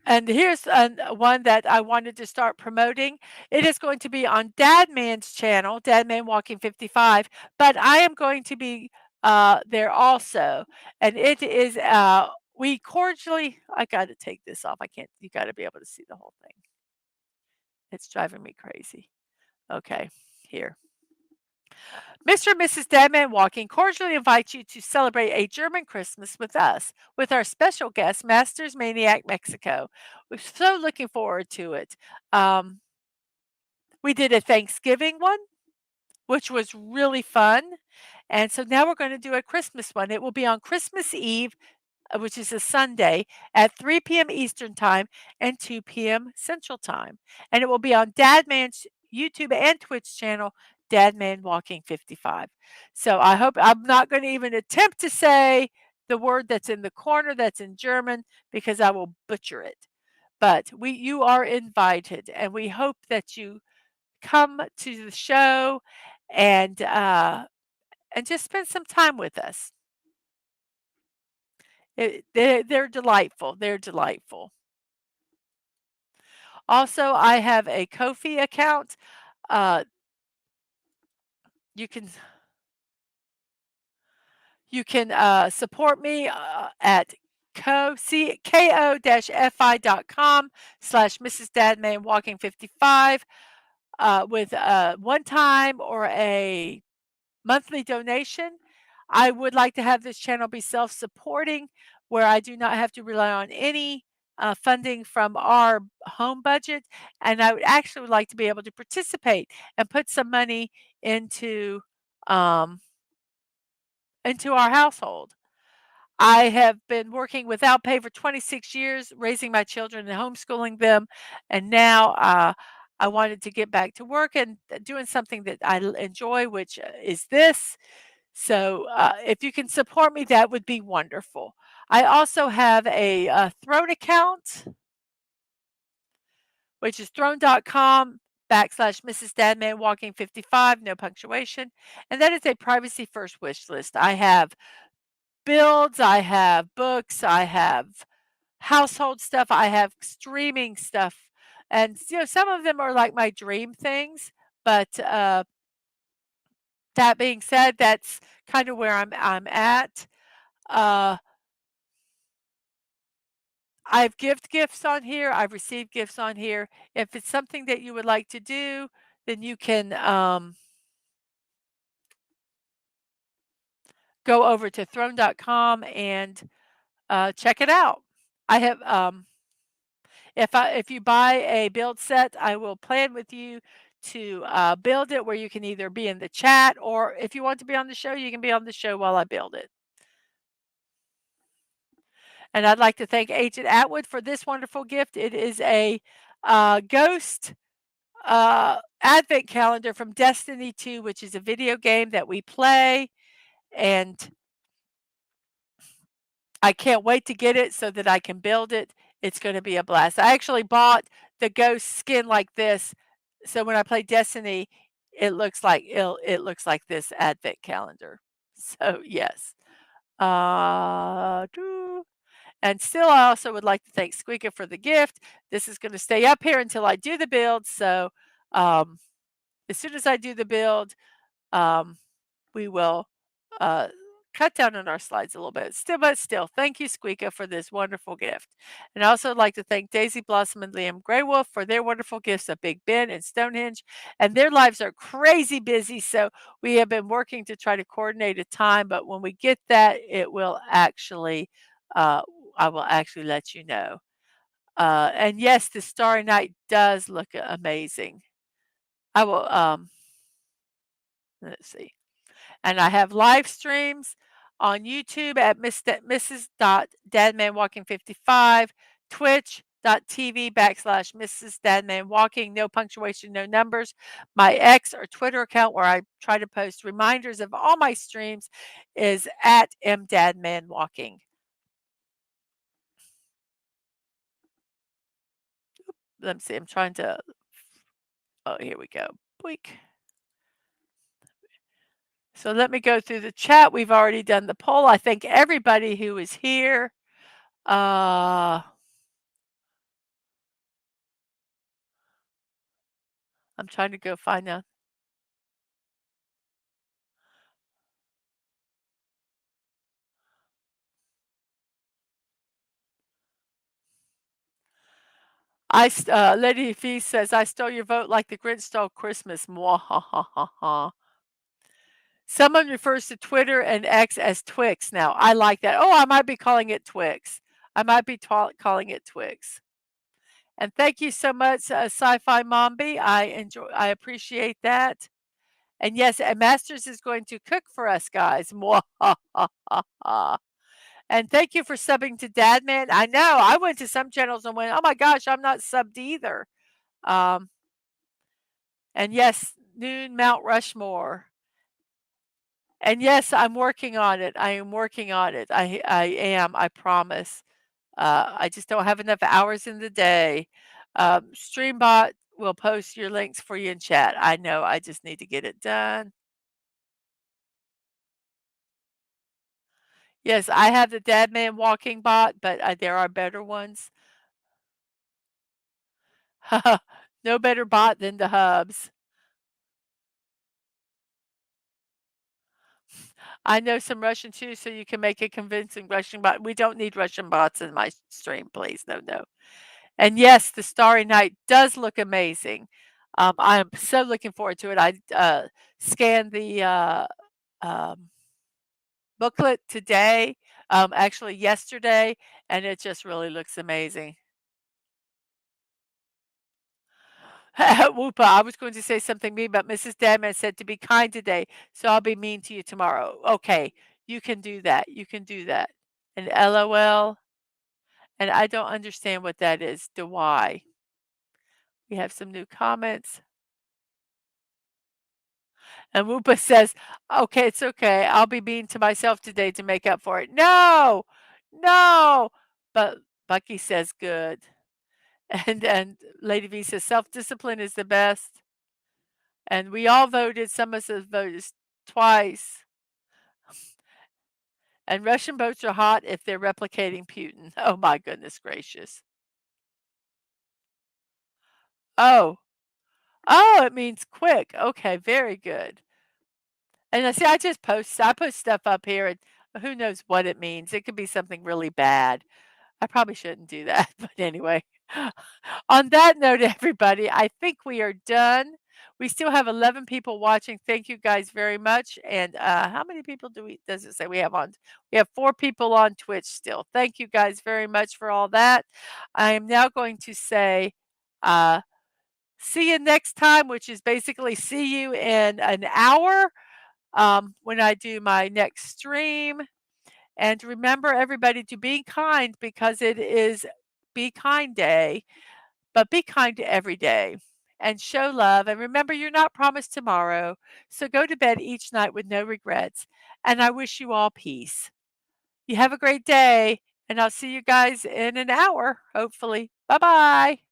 And here's one that I wanted to start promoting. It is going to be on Dadman's channel, DadmanWalking55, but I am going to be there also. And it is, we cordially, I got to take this off. I can't, you got to be able to see the whole thing. It's driving me crazy. Okay, here. Mr. and Mrs. Dadman Walking cordially invite you to celebrate a German Christmas with us, with our special guest, Masters Maniac Mexico. We're so looking forward to it. We did a Thanksgiving one, which was really fun. And so now we're going to do a Christmas one. It will be on Christmas Eve, which is a Sunday, at 3 p.m. Eastern Time and 2 p.m. Central Time. And it will be on Dadman's YouTube and Twitch channel, DadmanWalking55. So I hope I'm not going to even attempt to say the word that's in the corner that's in German because I will butcher it. But you are invited, and we hope that you come to the show and, uh, and just spend some time with us. They're delightful, they're delightful. Also, I have a Ko-fi account. Uh, you can support me, at ko-fi.com/Mrs.DadmanWalking55, with a one time or a monthly donation. I would like to have this channel be self-supporting, where I do not have to rely on any, funding from our home budget, and I would actually would like to be able to participate and put some money into, um, into our household. I have been working without pay for 26 years, raising my children and homeschooling them, and now, I wanted to get back to work and doing something that I enjoy, which, is this. So, if you can support me, that would be wonderful. I also have a, Throne account, which is throne.com/Mrs.DadmanWalking55, no punctuation, and that is a privacy first wish list. I have builds, I have books, I have household stuff, I have streaming stuff, and, some of them are like my dream things, but, that being said, that's kinda where I'm at. Uh I've gift gifts on here. I've received gifts on here. If it's something that you would like to do, then you can go over to throne.com and check it out. I have if you buy a build set, I will plan with you to build it where you can either be in the chat, or if you want to be on the show, you can be on the show while I build it. And I'd like to thank Agent Atwood for this wonderful gift. It is a ghost advent calendar from Destiny 2, which is a video game that we play, and I can't wait to get it so that I can build it. It's gonna be a blast. I actually bought the ghost skin like this, so when I play Destiny, it looks like this advent calendar. So, yes. Doo and still, I also would like to thank Squeaka for the gift. This is gonna stay up here until I do the build, so, um, as soon as I do the build, um, we will uh, cut down on our slides a little bit. Still, thank you, Squeaka, for this wonderful gift. And I also would like to thank Daisy Blossom and Liam Graywolf for their wonderful gifts of Big Ben and Stonehenge. And their lives are crazy busy, so we have been working to try to coordinate a time. But when we get that, uh, I will actually let you know. And yes, the Starry Night does look amazing. I will. Let's see. And I have live streams on YouTube at Mrs.DadmanWalking55, Twitch.tv/Mrs.DadmanWalking, no punctuation, no numbers. My X or Twitter account where I try to post reminders of all my streams is at MDadmanWalking. Let me see, I'm trying to, oh, here we go. Boink. So let me go through the chat. We've already done the poll. I thank everybody who is here. Uh, I'm trying to go find out. Lady Fee says, "I stole your vote like the Grinch stole Christmas." Mwahahaha. Someone refers to Twitter and X as Twix now. I like that. Oh, I might be calling it Twix. I might be calling it Twix. And thank you so much, Sci-Fi Mombi. I appreciate that. And yes, and Masters is going to cook for us guys. Mwahahaha. And thank you for subbing to Dadman. I know I went to some channels and went, "Oh my gosh, I'm not subbed either." Um, and yes, Noon Mount Rushmore. And yes, I'm working on it. I am working on it. I am, I promise. I just don't have enough hours in the day. Streambot will post your links for you in chat. I know, I just need to get it done. Yes, I have the Dadman Walking bot, but, there are better ones. No better bot than the Hubs. I know some Russian too, so you can make a convincing Russian bot. We don't need Russian bots in my stream, please. No, no. And yes, the Starry Night does look amazing. I am so looking forward to it. I scanned the um, booklet today, actually yesterday, and it just really looks amazing. Whoopa, I was going to say something mean, but Mrs. Dadman said to be kind today, so I'll be mean to you tomorrow. Okay, you can do that. You can do that. And LOL, and I don't understand what that is. The why. We have some new comments. And Whoopa says, okay, it's okay. I'll be mean to myself today to make up for it. No, no. But Bucky says good. And Lady V says self-discipline is the best. And we all voted. Some of us voted twice. And Russian boats are hot if they're replicating Putin. Oh my goodness gracious. Oh, oh, it means quick. Okay, very good. And I see I put stuff up here and who knows what it means. It could be something really bad. I probably shouldn't do that, but anyway. On that note, everybody, I think we are done. We still have 11 people watching. Thank you guys very much. And how many people does it say we have on? We have 4 people on Twitch still. Thank you guys very much for all that. I am now going to say uh, see you next time, which is basically see you in an hour when I do my next stream. And remember, everybody, to be kind because it is Be Kind Day, but be kind to every day and show love. And remember, you're not promised tomorrow. So go to bed each night with no regrets. And I wish you all peace. You have a great day, and I'll see you guys in an hour, hopefully. Bye bye.